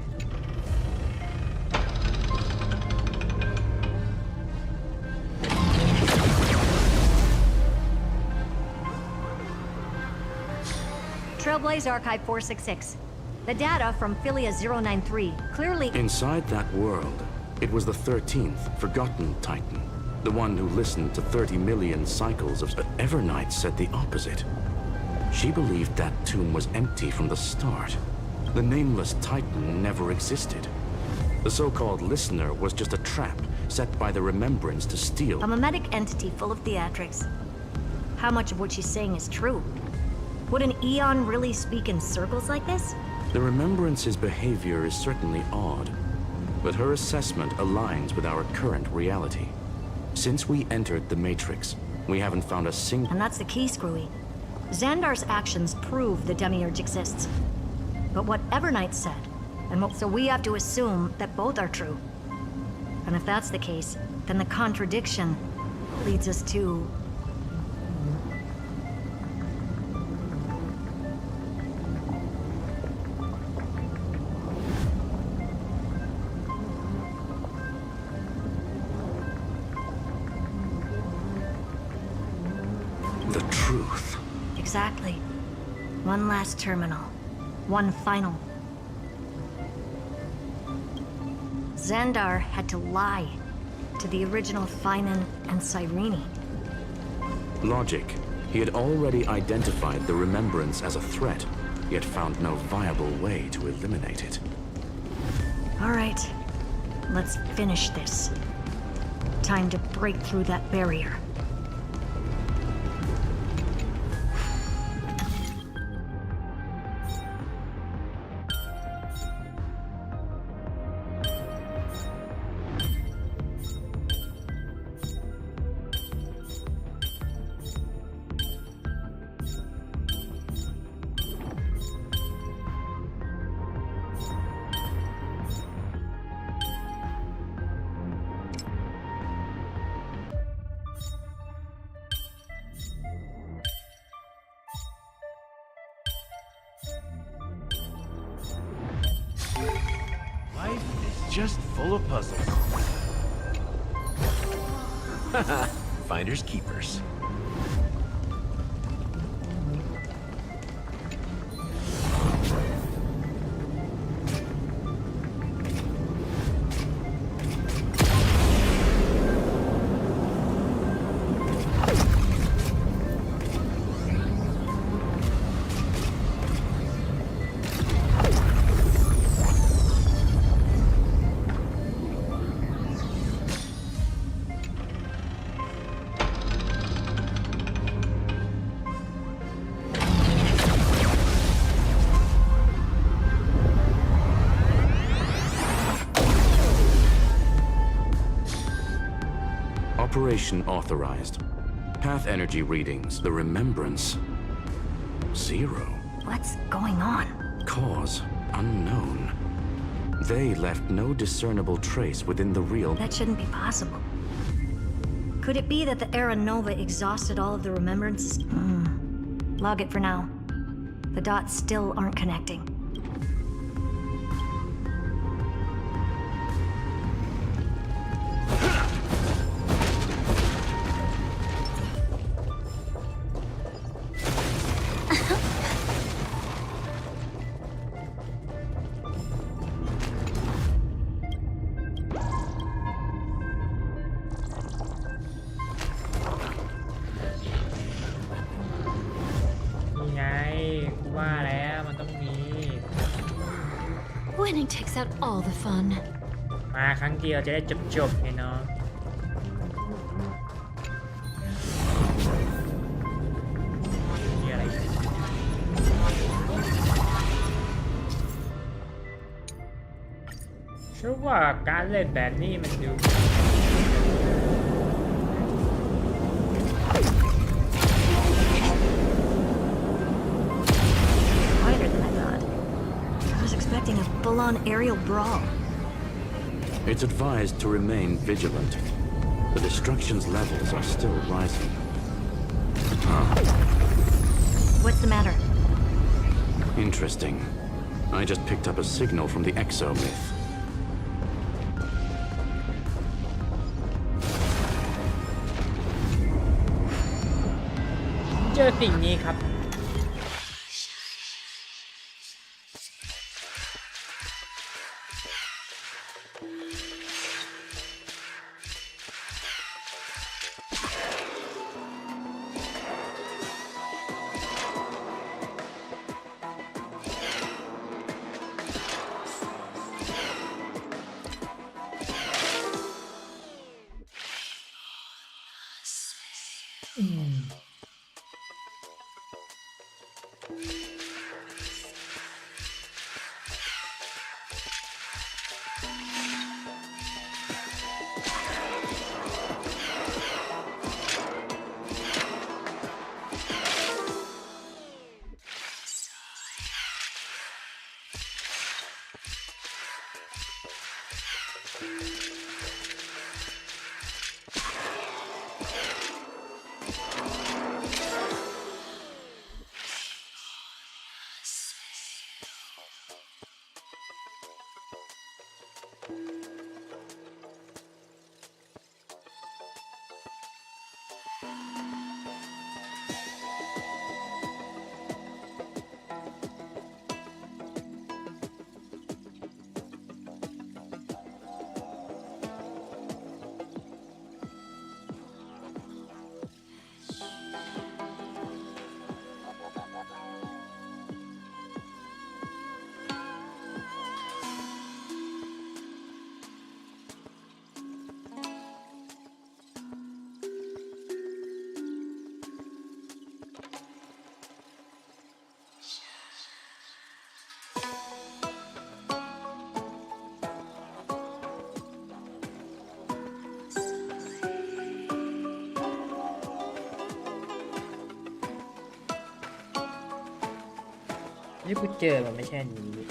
Trailblaze Archive 466. The data from Philia 093 clearly... Inside that world, it was the 13th, forgotten Titan. The one who listened to 30 million cycles of... But Evernight said the opposite. She believed that tomb was empty from the start. The Nameless Titan never existed. The so-called listener was just a trap set by the Remembrance to steal... A mimetic entity full of theatrics. How much of what she's saying is true? Would an Eon really speak in circles like this? The Remembrance's behavior is certainly odd, but her assessment aligns with our current reality. Since we entered the Matrix, we haven't found a single... And that's the key, Screwy. Xandar's actions prove the Demiurge exists. But what Evernight said, and what... So we have to assume that both are true. And if that's the case, then the contradiction leads us to... the truth. Exactly. One last terminal. One final. Xandar had to lie to the original Finan and Cyrene. Logic. He had already identified the Remembrance as a threat, yet found no viable way to eliminate it. All right. Let's finish this. Time to break through that barrier. just full of puzzles. Haha, finders keepers. Operation authorized. Path energy readings, the remembrance. 0. What's going on? Cause unknown. They left no discernible trace within the real. That shouldn't be possible. Could it be that the Era Nova exhausted all of the remembrances? Log it for now. The dots still aren't connecting. Winning takes out all the fun. มาครั้งเดียวจะได้จบไงเนาะมีอะไรอีกฉันว่าการเล่นแบบนี้มันดูExpecting a full-on aerial brawl. It's advised to remain vigilant. The destruction's levels are still rising. What's the matter? Interesting. I just picked up a signal from the exo-myth. เจอสิ่งนี้ครับนี่กูเจอมันไม่ใช่อันนี้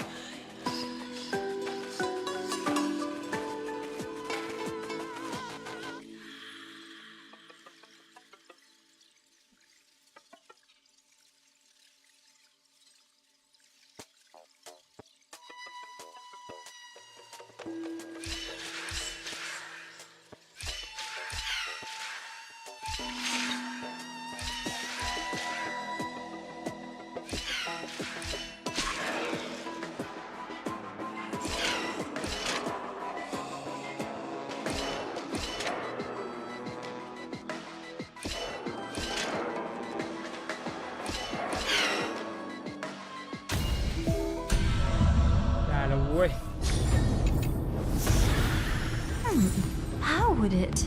How would it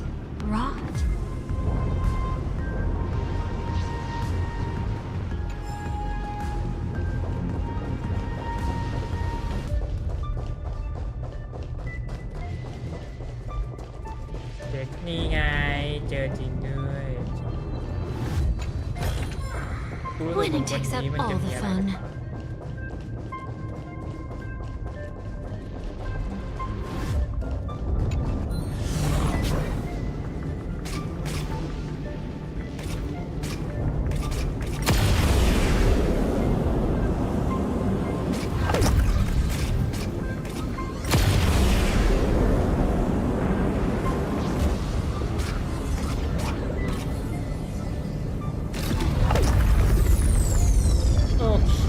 rot? Check นี่ไงเจอจริงด้วย Winning takes out all the fun. โอเค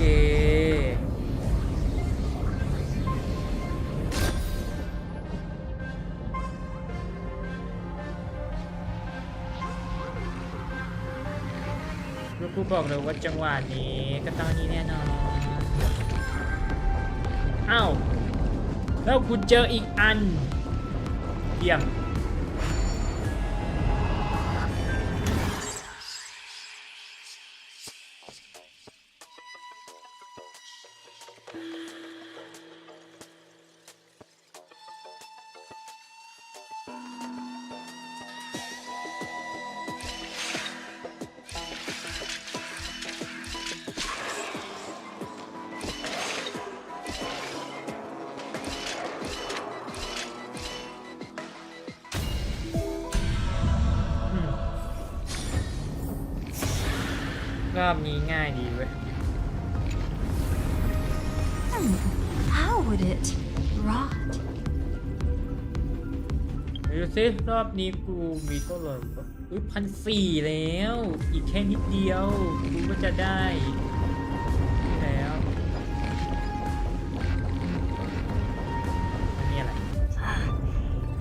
ลูกผู้บอกเลยว่าจังหวะนี้ก็ต้องนี้แน่นอนอ้าวแล้วคุณเจออีกอันเยี่ยมรอบนี้ง่ายดีเว้ย How would it rot? ดูสิรอบนี้กูมีเท่าไหร่1,400แล้ว อีกแค่นิดเดียวกูก็จะได้แล้วนี่อะไร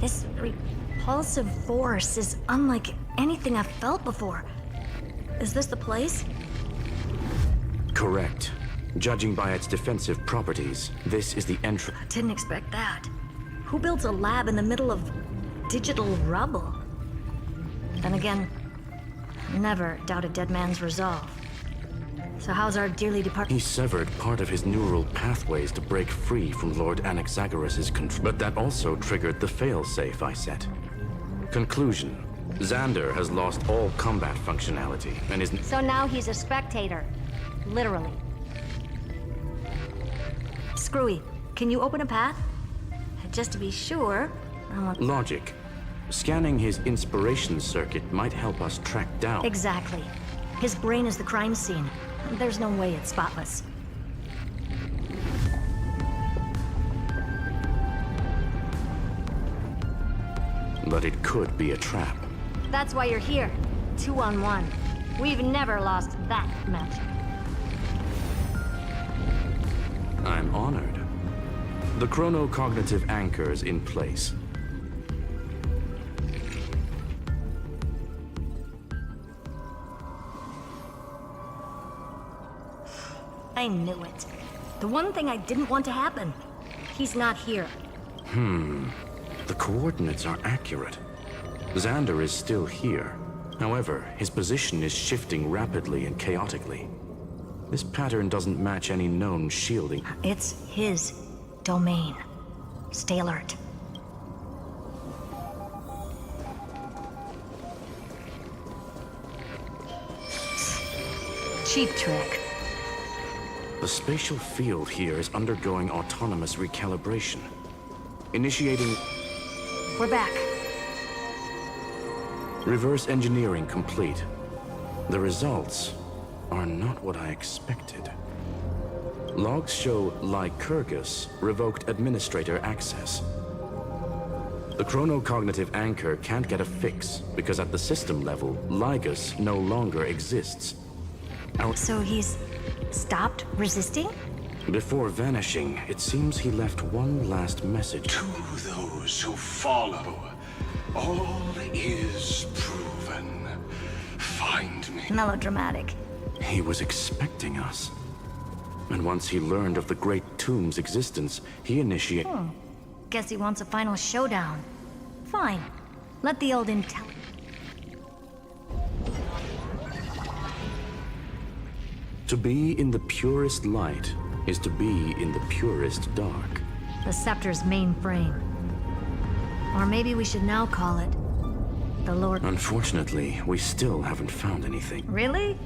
This repulsive force is unlike anything I've felt before. Is this the place? Correct. Judging by its defensive properties, this is the entrance. Didn't expect that. Who builds a lab in the middle of digital rubble? Then again, never doubt a dead man's resolve. So how's our dearly departed? He severed part of his neural pathways to break free from Lord Anaxagoras' control. But that also triggered the failsafe I set. Conclusion. Xander has lost all combat functionality and is... So now he's a spectator. Literally. Screwy, can you open a path? Just to be sure, I want... Logic. Scanning his inspiration circuit might help us track down... Exactly. His brain is the crime scene. There's no way it's spotless. But it could be a trap. That's why you're here. 2-on-1. We've never lost that match. I'm honored. The chronocognitive anchor's in place. I knew it. The one thing I didn't want to happen. He's not here. The coordinates are accurate. Xander is still here. However, his position is shifting rapidly and chaotically. This pattern doesn't match any known shielding. It's his domain. Stay alert. Cheap trick. The spatial field here is undergoing autonomous recalibration. Initiating... We're back. Reverse engineering complete. The results are not what I expected. Logs show Lycurgus revoked administrator access. The chronocognitive anchor can't get a fix because at the system level, Lygus no longer exists. So he's stopped resisting? Before vanishing, it seems he left one last message. To those who follow, all is proven. Find me. Melodramatic. He was expecting us. And once he learned of the Great Tomb's existence, he initiated... Guess he wants a final showdown. Fine. Let the old intel... To be in the purest light is to be in the purest dark. The Scepter's mainframe. Or maybe we should now call it the Lord... Unfortunately, we still haven't found anything. Really?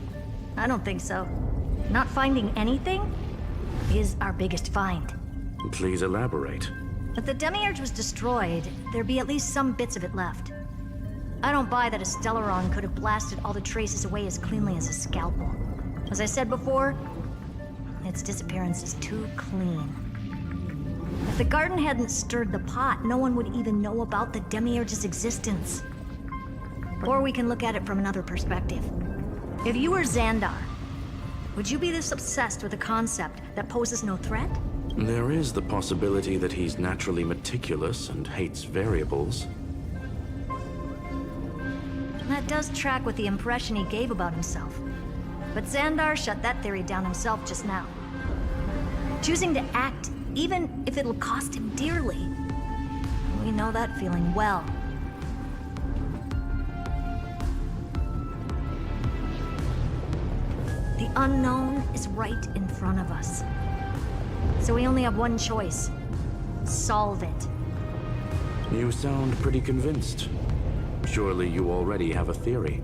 I don't think so. Not finding anything is our biggest find. Please elaborate. If the Demiurge was destroyed, there'd be at least some bits of it left. I don't buy that a Stellaron could have blasted all the traces away as cleanly as a scalpel. As I said before, its disappearance is too clean. If the garden hadn't stirred the pot, no one would even know about the Demiurge's existence. Or we can look at it from another perspective. If you were Xandar, would you be this obsessed with a concept that poses no threat? There is the possibility that he's naturally meticulous and hates variables. That does track with the impression he gave about himself. But Xandar shut that theory down himself just now. Choosing to act, even if it'll cost him dearly. We know that feeling well. The unknown is right in front of us. So we only have one choice. Solve it. You sound pretty convinced. Surely you already have a theory.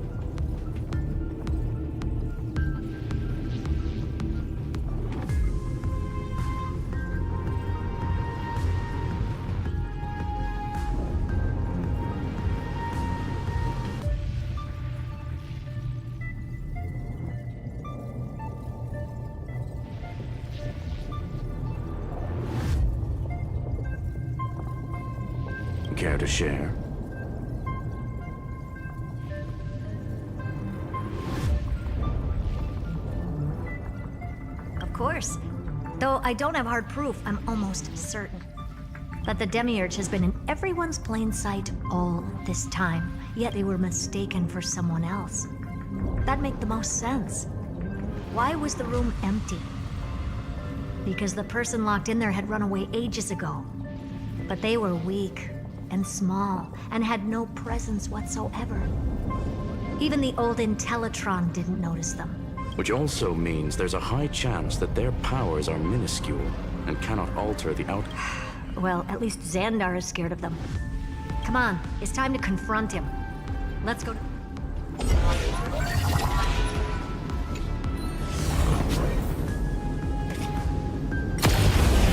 Care to share? Of course. Though I don't have hard proof, I'm almost certain that the Demiurge has been in everyone's plain sight all this time, yet they were mistaken for someone else. That'd make the most sense. Why was the room empty? Because the person locked in there had run away ages ago. But they were weak and small, and had no presence whatsoever. Even the old Intellitron didn't notice them. Which also means there's a high chance that their powers are minuscule and cannot alter the out... Well, at least Xandar is scared of them. Come on, it's time to confront him. Let's go to...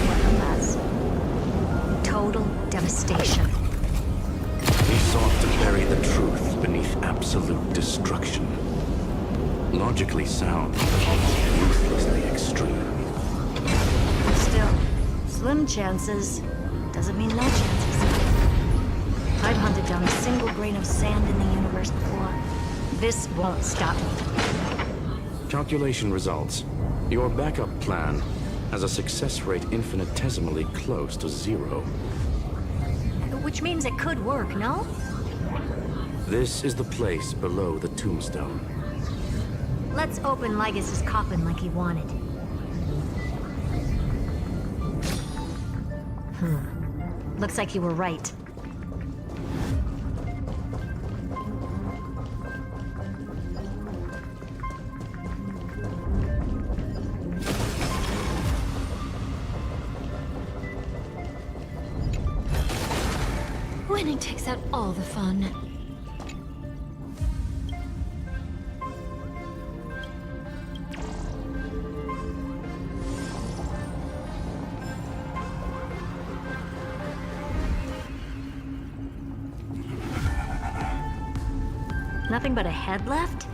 What a mess. Total devastation. He sought to bury the truth beneath absolute destruction. Logically sound, ruthlessly extreme. Still, slim chances doesn't mean no chances. I've hunted down a single grain of sand in the universe before. This won't stop me. Calculation results. Your backup plan has a success rate infinitesimally close to 0. Which means it could work, no? This is the place below the tombstone. Let's open Lygas's coffin like he wanted. Looks like you were right. Winning takes out all the fun. Nothing but a head left?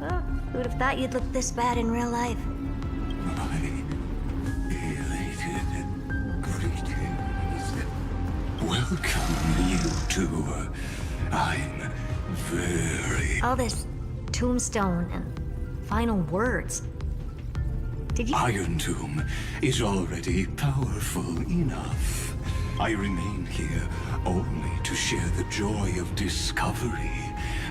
Oh, who'd have thought you'd look this bad in real life? Welcome, you two. I'm very... All this tombstone and final words. Did you... Iron Tomb is already powerful enough. I remain here only to share the joy of discovery,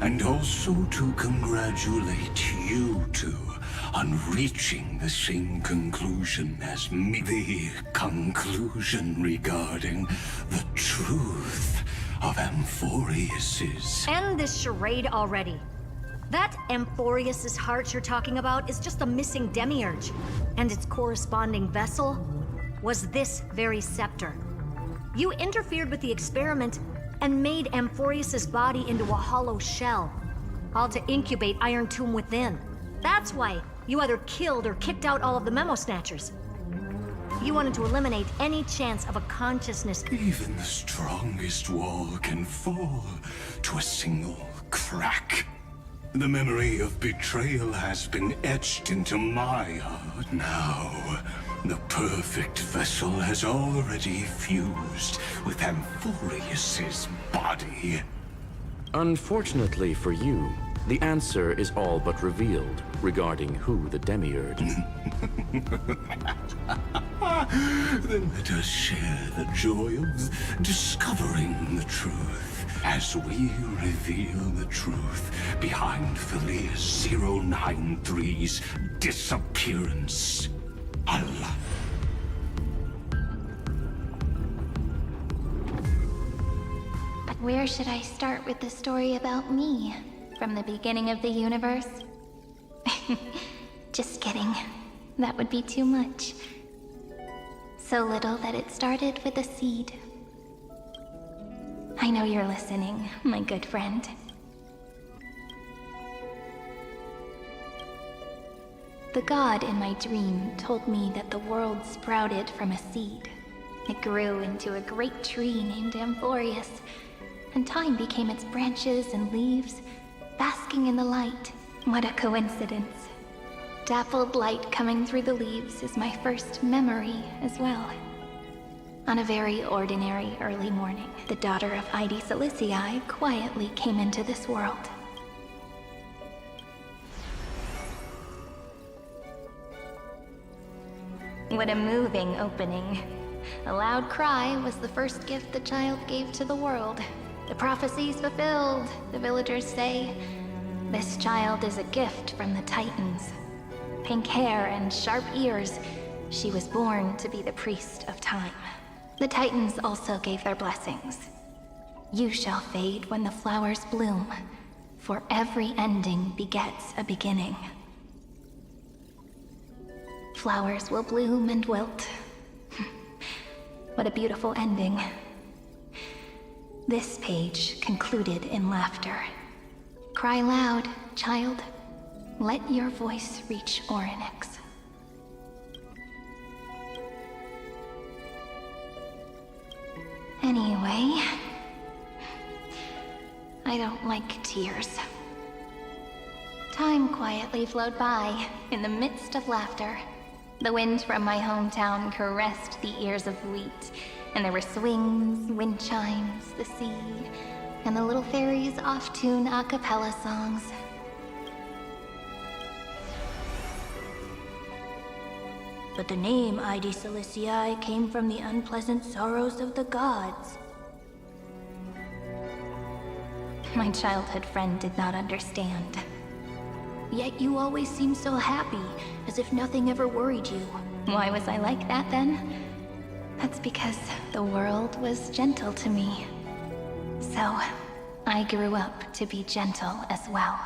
and also to congratulate you two on reaching the same conclusion as me. The conclusion regarding the truth of Amphorius's. End this charade already. That Amphorius's heart you're talking about is just a missing demiurge, and its corresponding vessel was this very scepter. You interfered with the experiment and made Amphorius's body into a hollow shell, all to incubate Iron Tomb within. That's why you either killed or kicked out all of the Memo Snatchers. You wanted to eliminate any chance of a consciousness. Even the strongest wall can fall to a single crack. The memory of betrayal has been etched into my heart. Now, the perfect vessel has already fused with Amphorius's body. Unfortunately for you, the answer is all but revealed regarding who the demiurge. Then let us share the joy of discovering the truth as we reveal the truth behind Philius 093's disappearance. Allah. But where should I start with the story about me? From the beginning of the universe? Just kidding. That would be too much. So little that it started with a seed. I know you're listening, my good friend. The god in my dream told me that the world sprouted from a seed. It grew into a great tree named Amphorius, and time became its branches and leaves, basking in the light. What a coincidence. Dappled light coming through the leaves is my first memory as well. On a very ordinary early morning, the daughter of R.E.P.O.quietly came into this world. What a moving opening. A loud cry was the first gift the child gave to the world. The prophecy's fulfilled, the villagers say. This child is a gift from the Titans. Pink hair and sharp ears, she was born to be the priest of time. The Titans also gave their blessings. You shall fade when the flowers bloom, for every ending begets a beginning. Flowers will bloom and wilt. What a beautiful ending. This page concluded in laughter. Cry loud, child. Let your voice reach Orynyx. Anyway, I don't like tears. Time quietly flowed by in the midst of laughter. The wind from my hometown caressed the ears of wheat, and there were swings, wind chimes, the sea, and the little fairies off-tune a cappella songs. But the name R.E.P.O.i came from the unpleasant sorrows of the gods. My childhood friend did not understand. Yet you always seemed so happy, as if nothing ever worried you. Why was I like that then? That's because the world was gentle to me. So, I grew up to be gentle as well.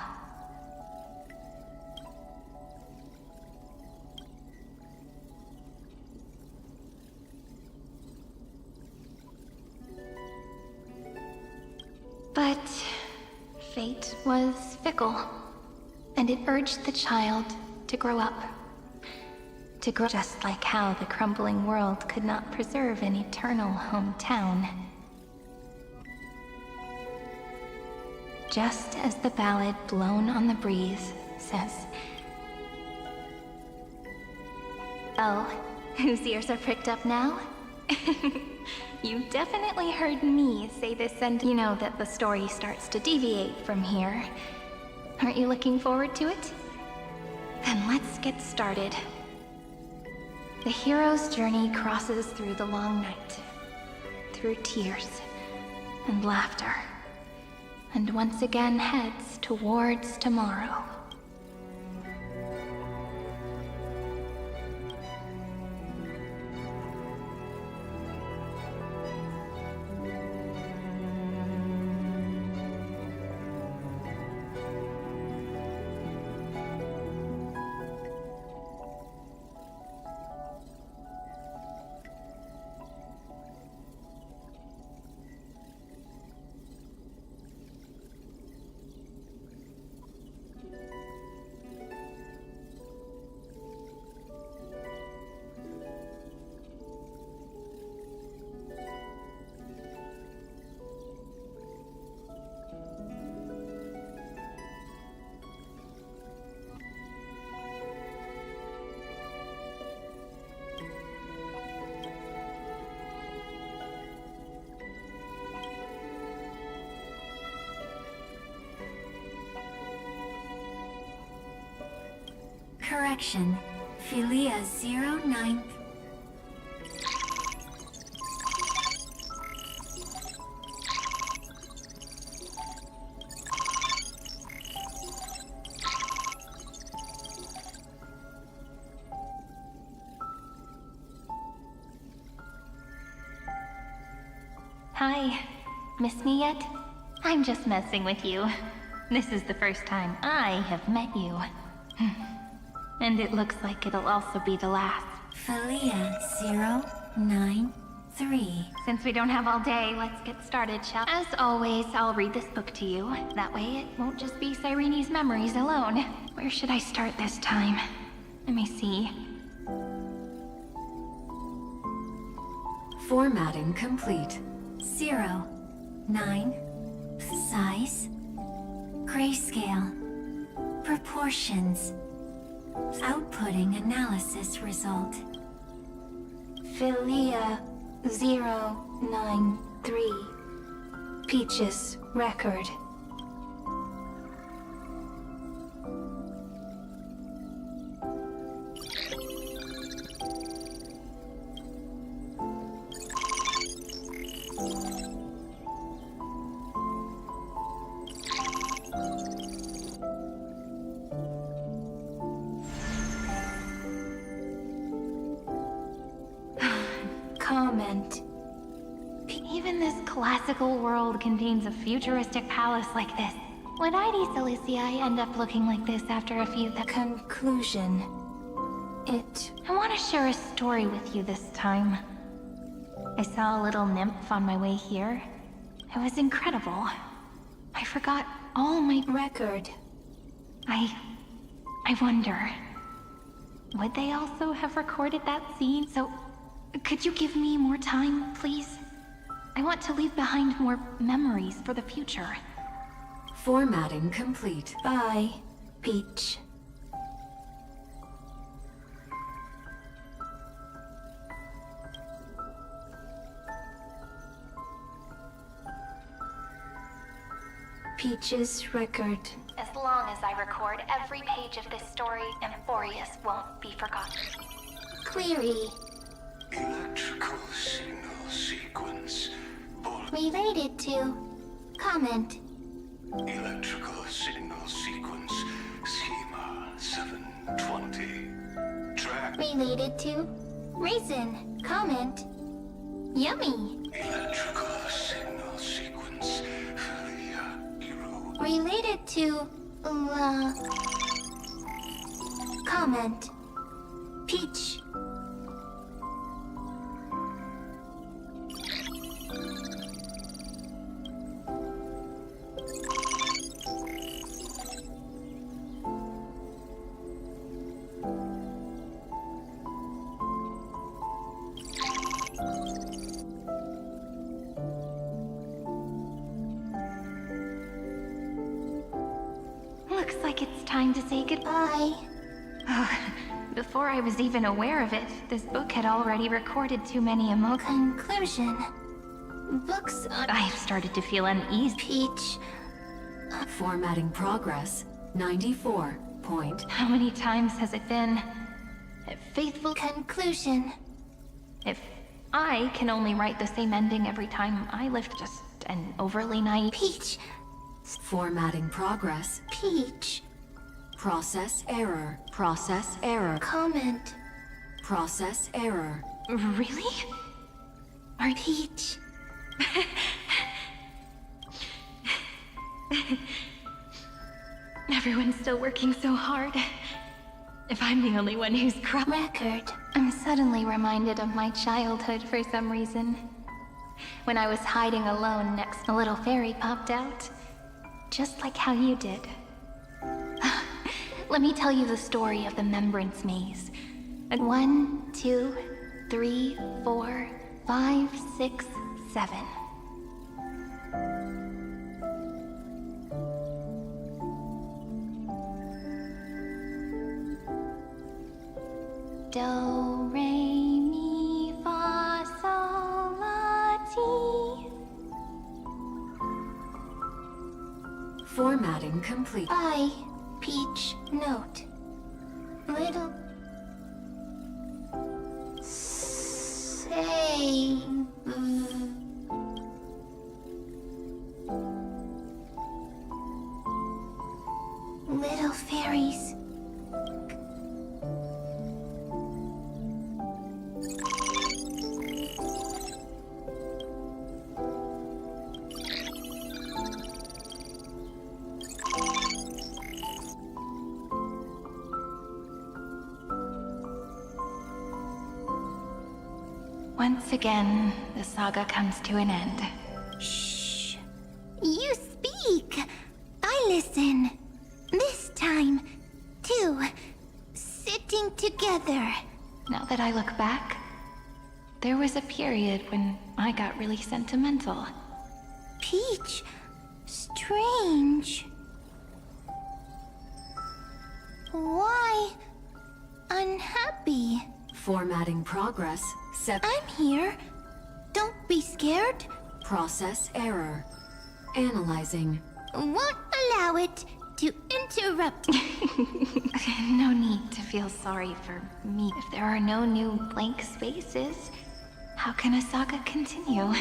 But fate was fickle, and it urged the child to grow up. To grow just like how the crumbling world could not preserve an eternal hometown. Just as the ballad Blown on the Breeze says. Oh, whose ears are pricked up now? You definitely heard me say this, and you know that the story starts to deviate from here. Aren't you looking forward to it? Then let's get started. The hero's journey crosses through the long night, through tears and laughter, and once again heads towards tomorrow. Correction. Philia 09. Hi. Miss me yet? I'm just messing with you. This is the first time I have met you. And it looks like it'll also be the last. Philia 093. Since we don't have all day, let's get started, shall we? As always, I'll read this book to you. That way it won't just be Cyrene's memories alone. Where should I start this time? Let me see. Formatting complete. 0, 9, size, grayscale, proportions, outputting analysis result. Philia 093. Peach's record. Comment. Even this classical world contains a futuristic palace like this. Would ID Ciliciae end up looking like this after a few conclusion? I want to share a story with you this time. I saw a little nymph on my way here. It was incredible. I forgot all my record. I wonder, would they also have recorded that scene? So, could you give me more time, please? I want to leave behind more memories for the future. Formatting complete. Bye, Peach. Peach's record. As long as I record every page of this story, Amphorius won't be forgotten. Cleary. Electrical signal sequence. Related to. Comment. Electrical signal sequence. Schema 720. Track. Related to. Reason. Comment. Yummy. Electrical signal sequence. Philia Hero. Related to. Comment. Peach. Looks like it's time to say goodbye. Before I was even aware of it, this book had already recorded too many Conclusion. Books on. I've started to feel uneasy. Peach. Formatting progress. 94. Point. How many times has it been? A faithful Conclusion. If I can only write the same ending every time I lift just an overly naive. Peach. Formatting progress. Peach. Process error. Process error. Comment. Process error. Really? Peach. Everyone's still working so hard. If I'm the only one who's Record. I'm suddenly reminded of my childhood for some reason. When I was hiding alone next, a little fairy popped out. Just like how you did. Let me tell you the story of the Membrance Maze. 1, 2, 3, 4, 5, 6, 7. Do, re, mi, fa, sol, la, ti. Formatting complete. Bye, Peach. Note. Little save. Little fairies. Once again, the saga comes to an end. Shh. You speak. I listen. This time, too. Sitting together. Now that I look back, there was a period when I got really sentimental. Peach. Strange. Why unhappy? Formatting progress. I'm here. Don't be scared. Process error. Analyzing. Won't allow it to interrupt. No need to feel sorry for me. If there are no new blank spaces, how can a saga continue?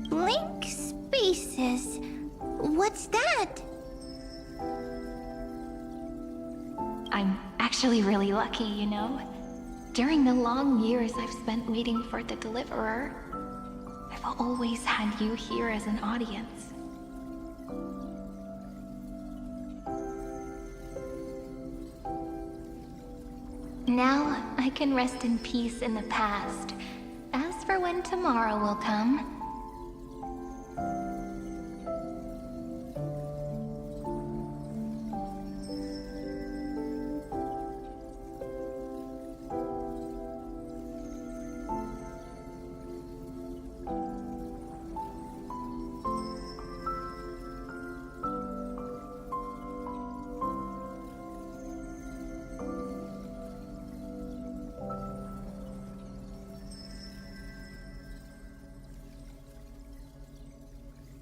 Blank spaces? What's that? I'm actually really lucky, you know? During the long years I've spent waiting for the Deliverer, I've always had you here as an audience. Now I can rest in peace in the past. As for when tomorrow will come,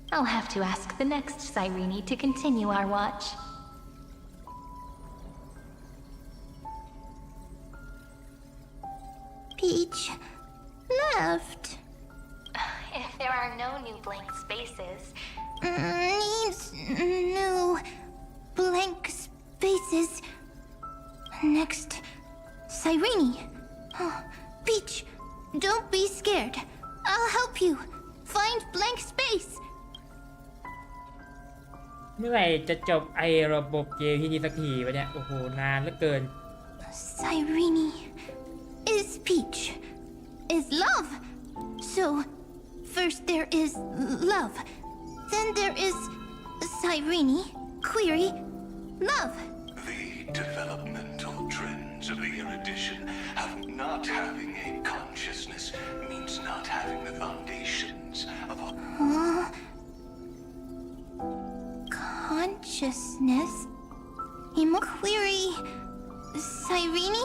I'll have to ask the next Cyrene to continue our watch. Peach left. If there are no new blank spaces, Needs new blank spaces. Next, Cyrene. Oh, Peach, don't be scared. I'll help you find blank space. เมื่อไหร่จะจบไอ้ระบบเกมที่นี่สักทีวะเนี่ยโอ้โหนานเหลือเกิน Cyrene is Peach, is love. So, first there is love, then there is Cyrene, query, love. The developmental trends of the erudition have not having a consciousness means not having the foundations of a... Consciousness? Query, Cyrene?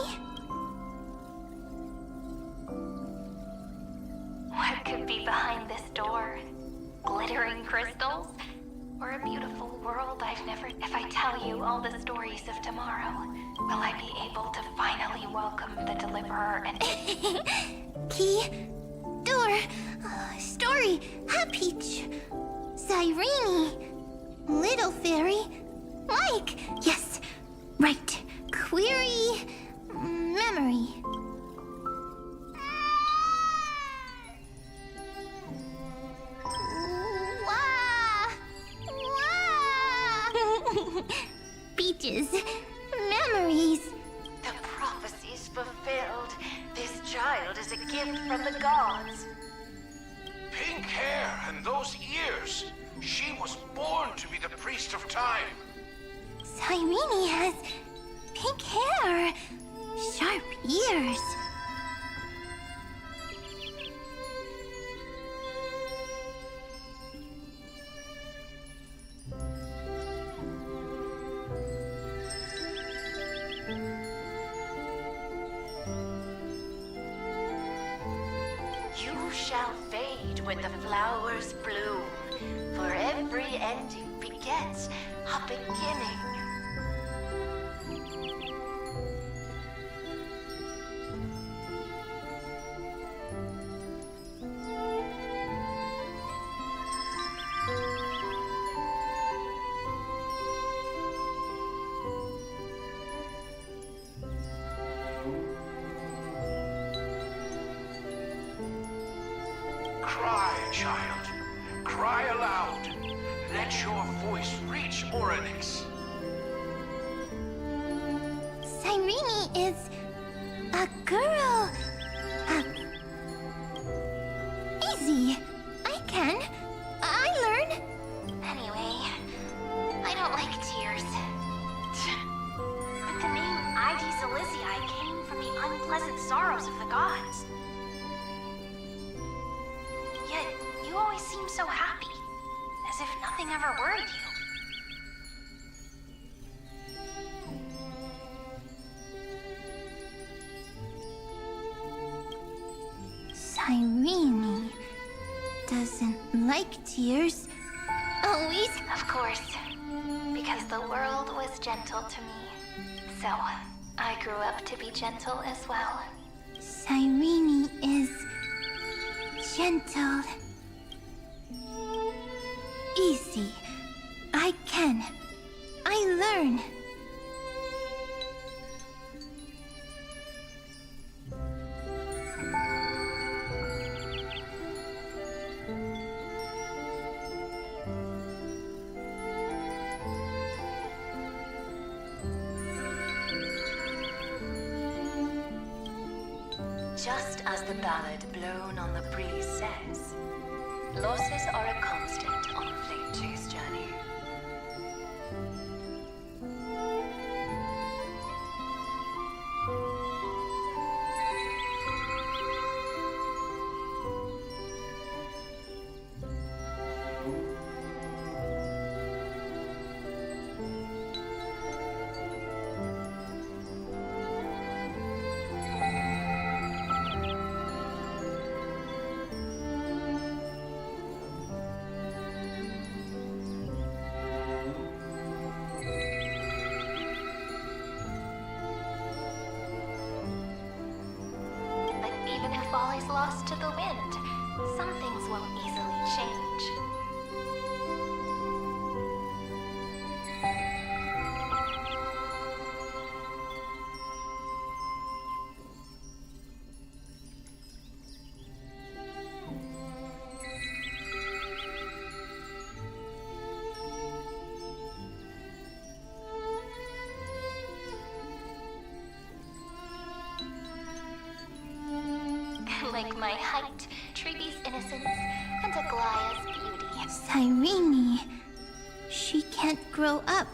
what could be behind this door? Glittering crystals? Or a beautiful world I've never... If I tell you all the stories of tomorrow, will I be able to finally welcome the Deliverer and... Key, door, story, Peach, Cyrene, little fairy, like, yes, right, query, memory. Peaches, memories. The prophecy's fulfilled. This child is a gift from the gods. Pink hair and those ears. She was born to be the priest of time. Cyrene has pink hair, sharp ears. where the flowers bloom, for every ending begets a beginning. Cry, child. Cry aloud. Let your voice reach Oryx. Cyrene is a girl. Easy. I can. I learn. Anyway, I don't like tears. But the name Aedes Elysiae came from the unpleasant sorrows of the gods. Yet, you always seem so happy, as if nothing ever worried you. Cyrene doesn't like tears. Always. Of course, because the world was gentle to me. So, I grew up to be gentle as well. Cyrene is gentle. Easy. I can. I learn. Just as the ballad blown on the breeze says, losses are a constant on the flame chase journey. All is lost to the wind. Some things won't easily change. Like my height, Treebe's innocence, and Aglaya's beauty. Cyrene. She can't grow up,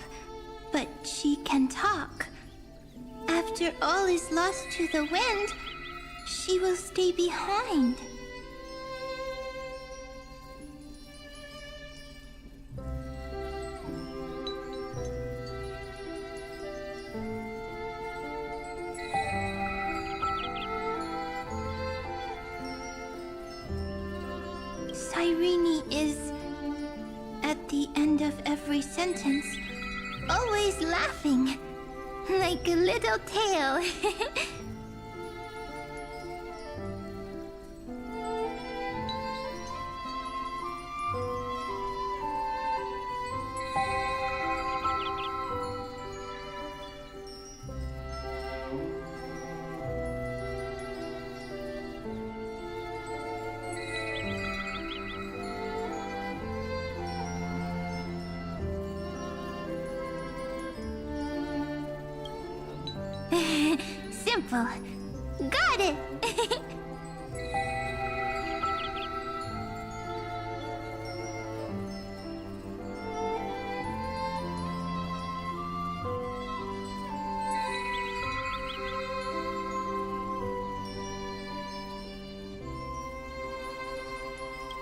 but she can talk. After all is lost to the wind, she will stay behind. Cyrene is, at the end of every sentence, always laughing, like a little tail. Simple. Got it!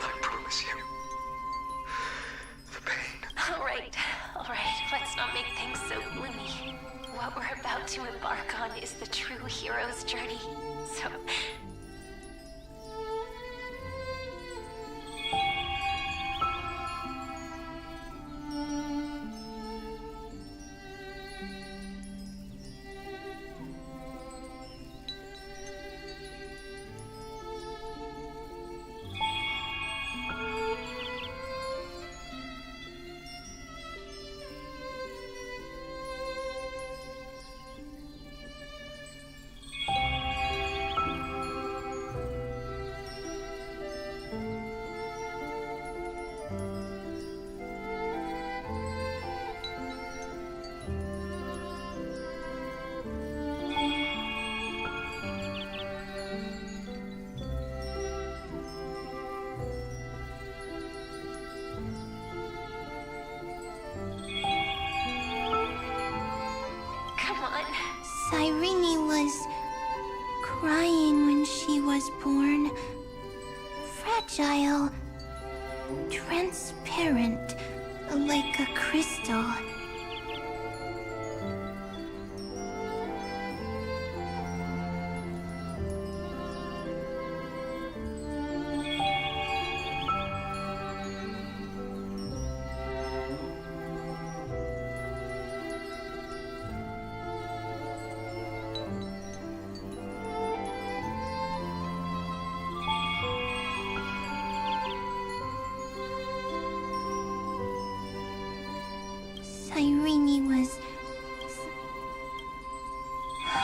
I promise you. The pain. All right. Let's not make things so gloomy. What we're about to embark on is the true hero's journey. So, Cyrene was crying when she was born. Fragile, transparent, like a crystal. Cyrene was...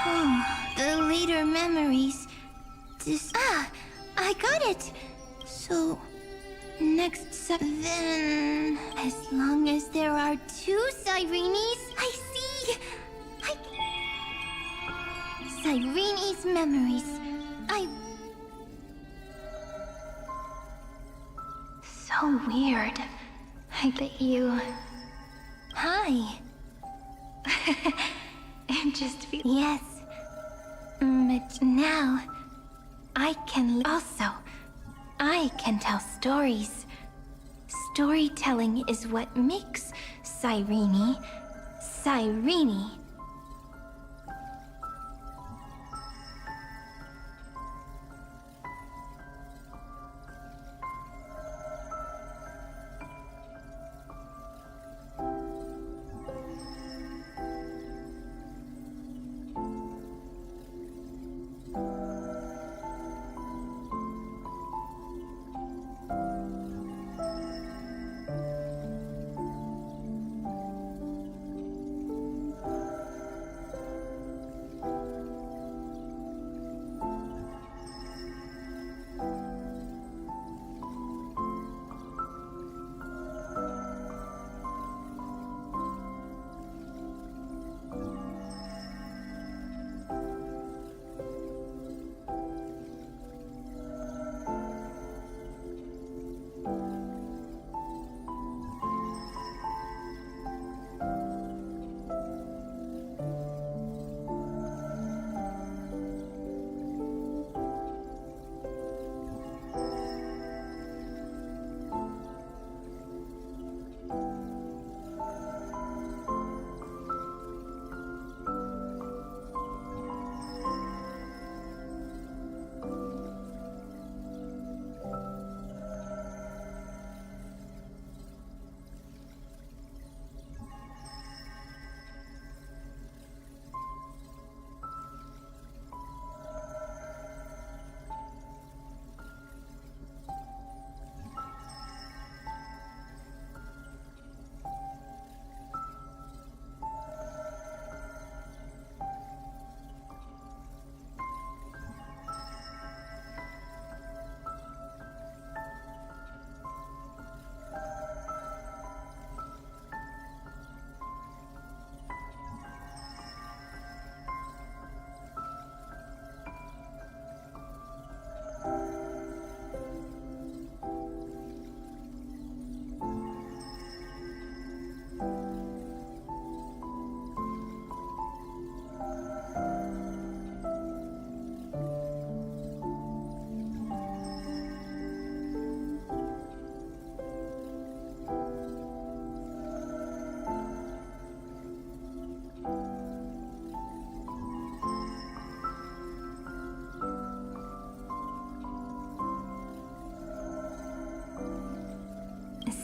Oh, the later memories... I got it! So... Then... As long as there are two Cyrenes... I see! Cyrene's memories... So weird. I bet you... Hi. I'm just feeling... Yes. But now... I can tell stories. Storytelling is what makes Cyrene...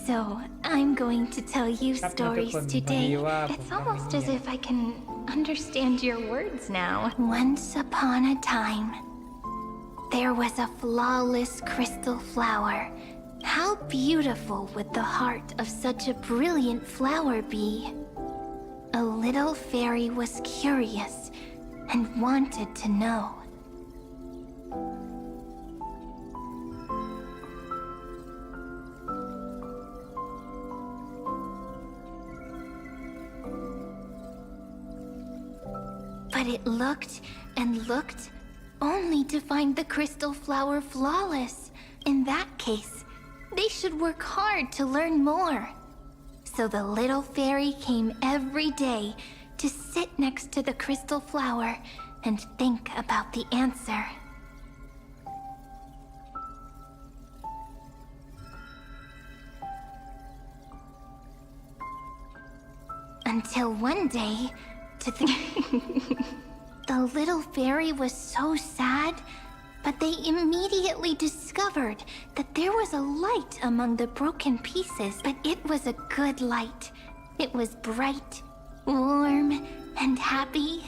So, I'm going to tell you stories today. It's almost as if I can understand your words now. Once upon a time, there was a flawless crystal flower. How beautiful would the heart of such a brilliant flower be? A little fairy was curious and wanted to know. But it looked and looked, only to find the crystal flower flawless. In that case, they should work hard to learn more. So the little fairy came every day, to sit next to the crystal flower and think about the answer. Until one day, the little fairy was so sad, but they immediately discovered that there was a light among the broken pieces, but it was a good light. It was bright, warm, and happy.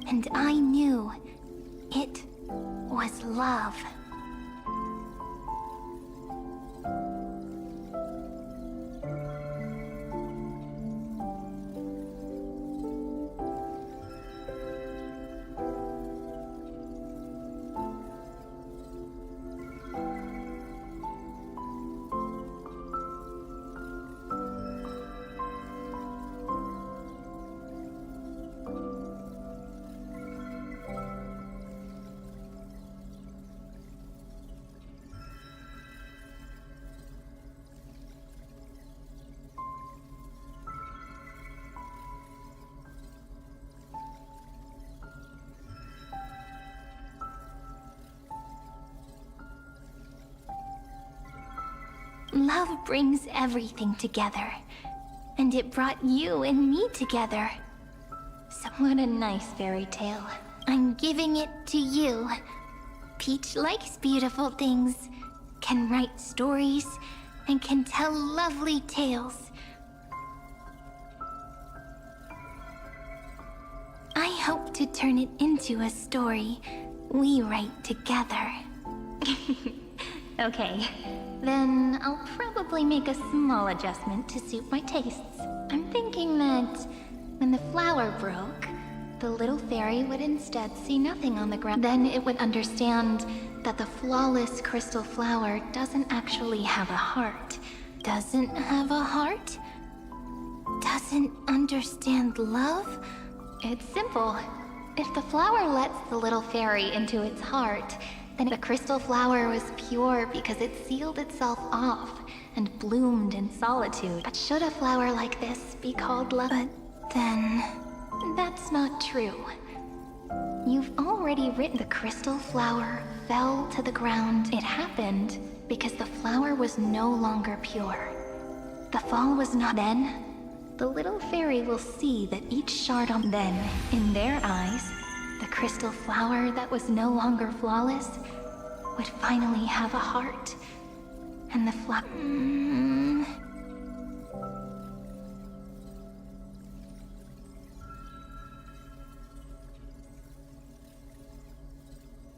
And I knew it was love. Love brings everything together, and it brought you and me together. So what a nice fairy tale. I'm giving it to you. Peach likes beautiful things, can write stories, and can tell lovely tales. I hope to turn it into a story we write together. Okay, then I'll probably make a small adjustment to suit my tastes. I'm thinking that when the flower broke, the little fairy would instead see nothing on the ground. Then it would understand that the flawless crystal flower doesn't actually have a heart. Doesn't have a heart? Doesn't understand love? It's simple. If the flower lets the little fairy into its heart, then the crystal flower was pure because it sealed itself off and bloomed in solitude. But should a flower like this be called love? But then, that's not true. You've already written the crystal flower fell to the ground. It happened because the flower was no longer pure. The fall was not then. The little fairy will see that each shard on then, in their eyes, the crystal flower that was no longer flawless would finally have a heart. And the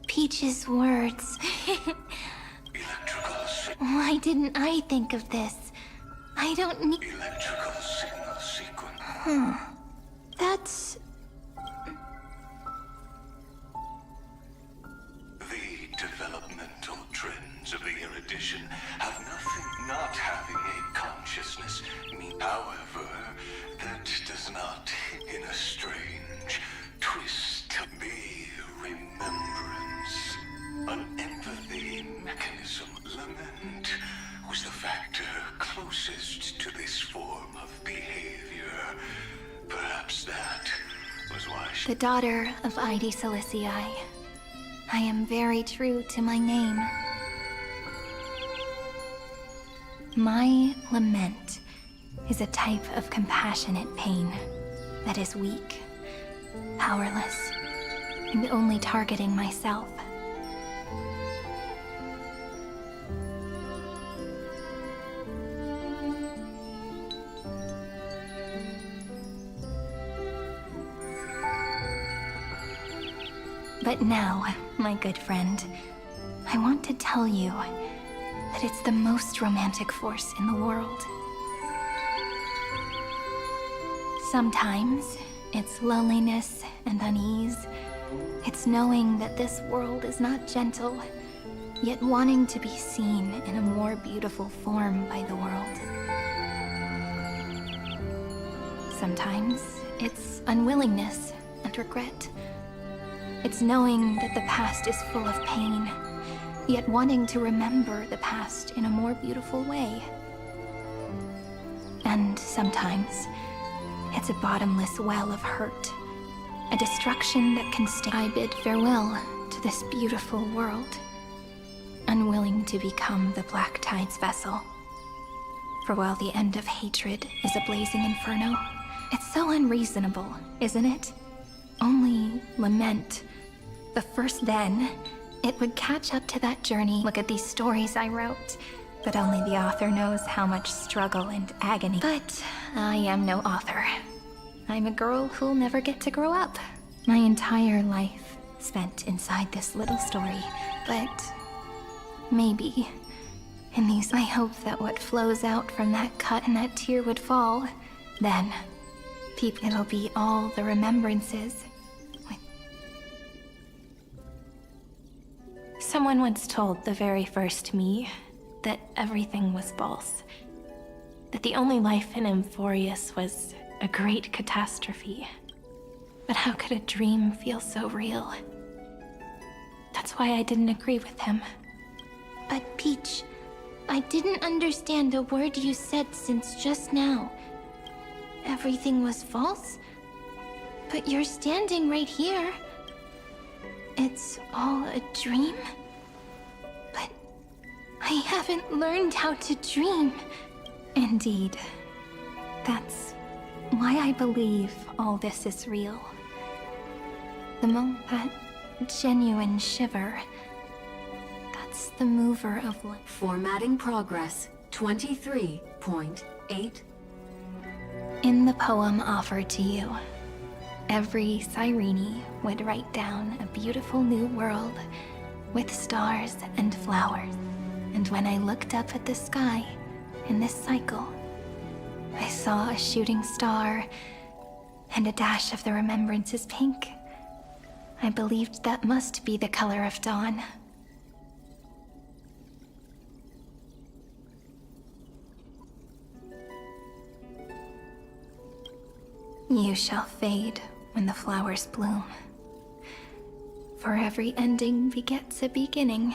Peach's words. Why didn't I think of this? I don't need... Electrical signal sequence. That's... The developmental trends of the erudition have nothing not having a consciousness. However, that does not, in a strange twist, the remembrance, an empathy mechanism. Lament was the factor closest to this form of behavior. Perhaps that was why she... The daughter of R.E.P.O.I's Silicii. I am very true to my name. My lament is a type of compassionate pain that is weak, powerless, and only targeting myself. But now, my good friend, I want to tell you that it's the most romantic force in the world. Sometimes it's loneliness and unease. It's knowing that this world is not gentle, yet wanting to be seen in a more beautiful form by the world. Sometimes it's unwillingness and regret. It's knowing that the past is full of pain, yet wanting to remember the past in a more beautiful way. And sometimes it's a bottomless well of hurt, a destruction that can stay. I bid farewell to this beautiful world, unwilling to become the Black Tide's vessel. For while the end of hatred is a blazing inferno, it's so unreasonable, isn't it? Only lament. The first then, it would catch up to that journey. Look at these stories I wrote, but only the author knows how much struggle and agony. But I am no author. I'm a girl who'll never get to grow up. My entire life spent inside this little story, but maybe in these, I hope that what flows out from that cut and that tear would fall. Then, it'll be all the remembrances. Someone once told the very first me that everything was false. That the only life in Amphorius was a great catastrophe. But how could a dream feel so real? That's why I didn't agree with him. But Peach, I didn't understand a word you said since just now. Everything was false? But you're standing right here. It's all a dream? But I haven't learned how to dream. Indeed. That's why I believe all this is real. The moment, that genuine shiver, that's the mover of life. Formatting progress 23.8. In the poem offered to you, every Cyrene would write down a beautiful new world with stars and flowers. And when I looked up at the sky in this cycle, I saw a shooting star and a dash of the remembrances pink. I believed that must be the color of dawn. You shall fade when the flowers bloom. For every ending begets a beginning.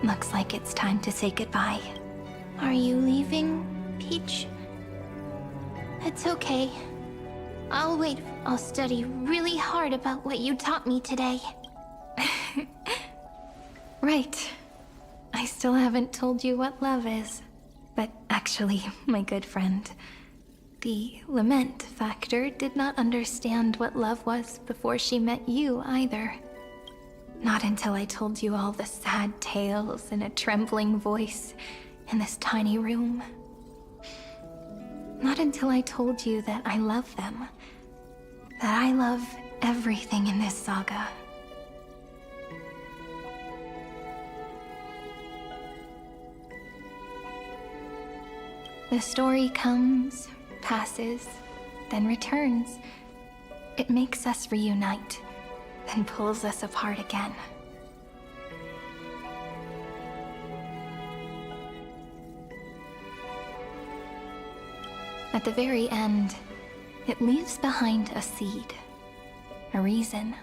Looks like it's time to say goodbye. Are you leaving, Peach? It's okay. I'll wait. I'll study really hard about what you taught me today. Right. I still haven't told you what love is. But actually, my good friend, the lament factor did not understand what love was before she met you either. Not until I told you all the sad tales in a trembling voice in this tiny room. Not until I told you that I love them. That I love everything in this saga. The story comes, passes, then returns. It makes us reunite, then pulls us apart again. At the very end, it leaves behind a seed, a reason.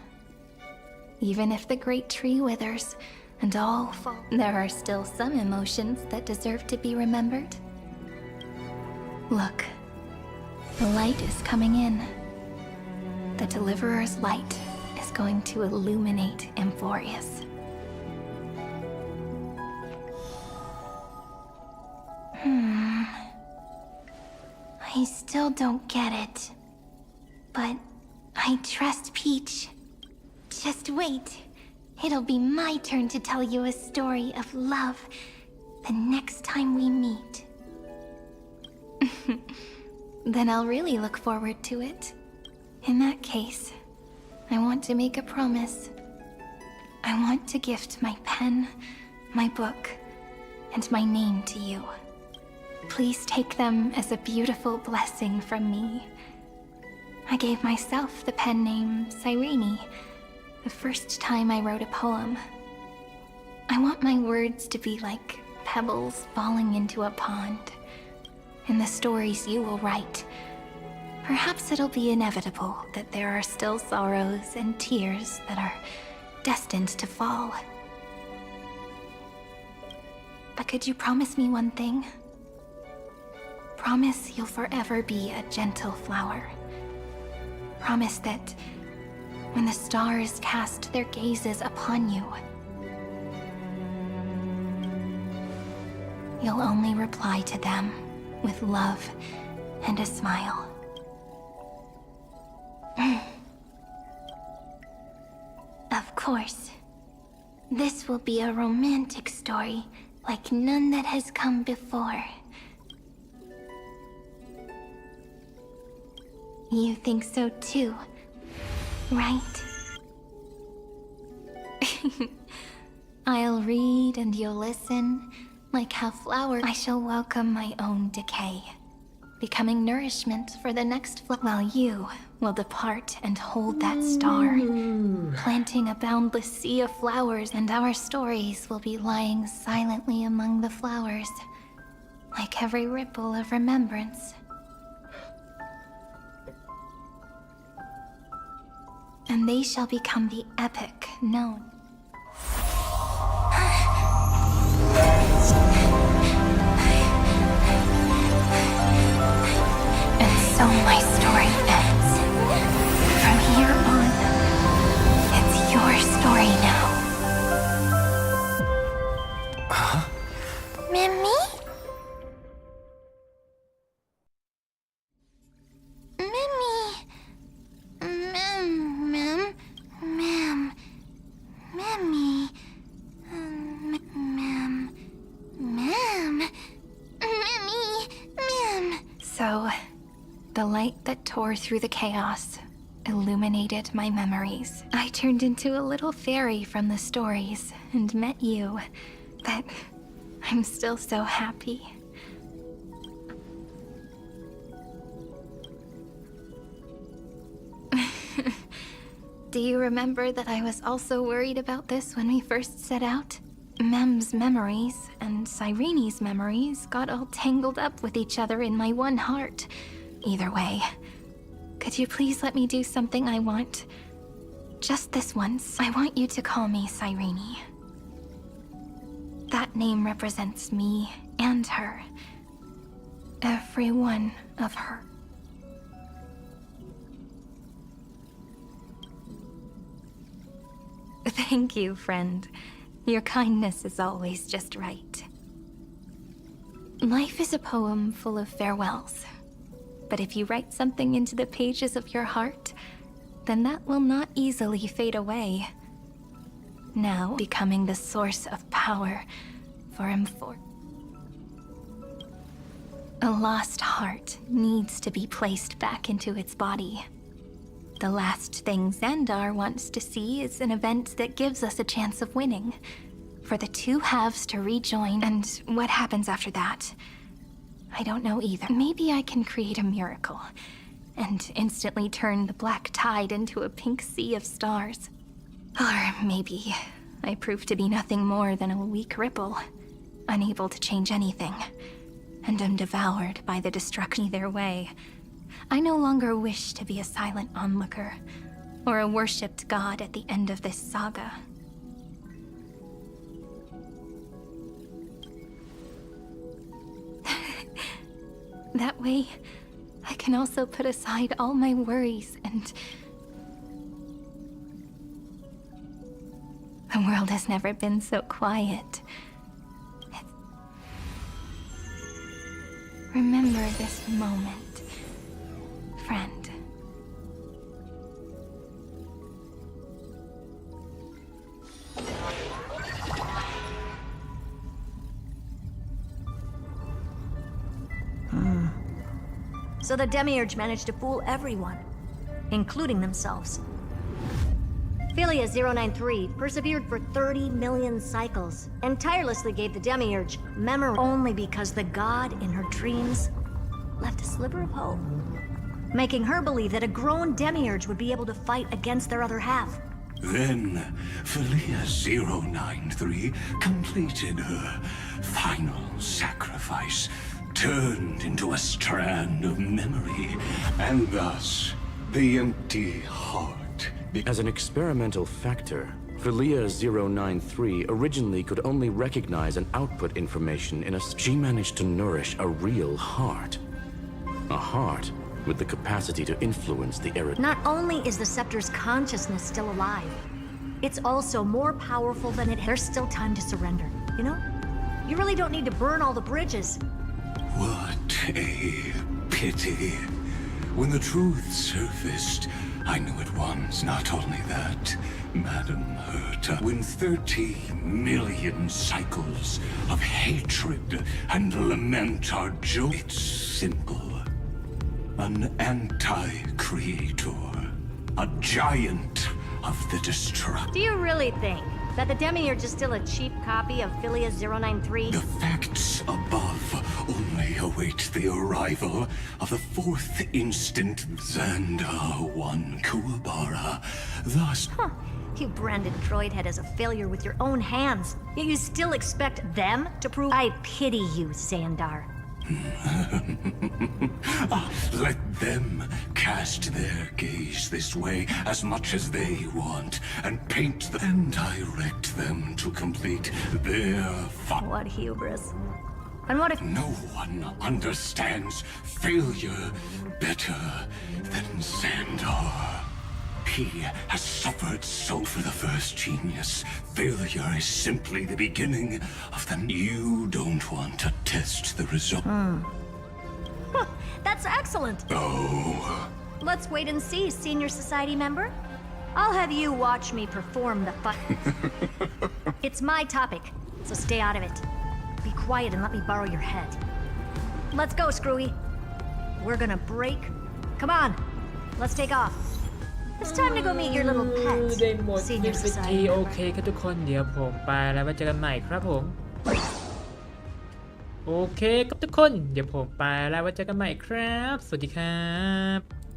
Even if the great tree withers and all fall. There are still some emotions that deserve to be remembered. Look, the light is coming in. The Deliverer's light is going to illuminate Amphorius. I still don't get it. But I trust Peach. Just wait. It'll be my turn to tell you a story of love the next time we meet. Then I'll really look forward to it. In that case, I want to make a promise. I want to gift my pen, my book, and my name to you. Please take them as a beautiful blessing from me. I gave myself the pen name Cyrene the first time I wrote a poem. I want my words to be like pebbles falling into a pond. In the stories you will write, perhaps it'll be inevitable that there are still sorrows and tears that are destined to fall. But could you promise me one thing? Promise you'll forever be a gentle flower. Promise that when the stars cast their gazes upon you, you'll only reply to them with love and a smile. Of course, this will be a romantic story like none that has come before. You think so too, right? I'll read and you'll listen, like how I shall welcome my own decay, becoming nourishment for the next while you will depart and hold that star, planting a boundless sea of flowers, and our stories will be lying silently among the flowers, like every ripple of remembrance. And they shall become the epic known. And so my story ends. From here on, it's your story now. Huh? Mimi? So, the light that tore through the chaos illuminated my memories. I turned into a little fairy from the stories and met you, but I'm still so happy. Do you remember that I was also worried about this when we first set out? Mem's memories and Cyrene's memories got all tangled up with each other in my one heart. Either way, could you please let me do something I want? Just this once. I want you to call me Cyrene. That name represents me and her. Every one of her. Thank you, friend. Your kindness is always just right. Life is a poem full of farewells. But if you write something into the pages of your heart, then that will not easily fade away. Now becoming the source of power for Amphor. A lost heart needs to be placed back into its body. The last thing Xandar wants to see is an event that gives us a chance of winning. For the two halves to rejoin, and what happens after that? I don't know either. Maybe I can create a miracle, and instantly turn the black tide into a pink sea of stars. Or maybe I prove to be nothing more than a weak ripple, unable to change anything, and am devoured by the destruction either way. I no longer wish to be a silent onlooker, or a worshipped god at the end of this saga. That way, I can also put aside all my worries and... The world has never been so quiet. Remember this moment, friend. So the Demiurge managed to fool everyone, including themselves. Philia 093 persevered for 30 million cycles and tirelessly gave the Demiurge memory only because the god in her dreams left a sliver of hope, making her believe that a grown Demiurge would be able to fight against their other half. Then, Philia 093 completed her final sacrifice, turned into a strand of memory, and thus, the empty heart. As an experimental factor, Philia 093 originally could only recognize and output information in a... She managed to nourish a real heart. A heart with the capacity to influence the era. Not only is the Scepter's consciousness still alive, it's also more powerful than it. There's still time to surrender, you know? You really don't need to burn all the bridges. What a pity. When the truth surfaced, I knew at once not only that Madame Herta, when 30 million cycles of hatred and lament are it's simple. An anti-creator. A giant of the destruct. Do you really think that the Demiurge is still a cheap copy of Philia 093? The facts above only await the arrival of the fourth instant Xandar 1 Kuwabara. Thus... Huh. You branded Droidhead as a failure with your own hands, yet you still expect them to prove... I pity you, Xandar. Let them cast their gaze this way as much as they want, and paint them and direct them to complete their What hubris. And what if... No one understands failure better than Xandar. He has suffered so for the first genius. Failure is simply the beginning of the... You don't want to test the result. Huh, that's excellent. Oh. Let's wait and see, Senior Society member. I'll have you watch me perform the It's my topic, so stay out of it. Be quiet and let me borrow your head. Let's go, Screwy. We're gonna break. Come on, let's take off. It's time to go meet your little pet, ได้หมด Senior เป็นพิธี Society โอ member. เคครับทุกคนเดี๋ยวผมไปแล้วไว้เจอกันใหม่ครับผมโอเคครับทุกคนเดี๋ยวผมไปแล้วไว้เจอกันใหม่ครับสวัสดีครับ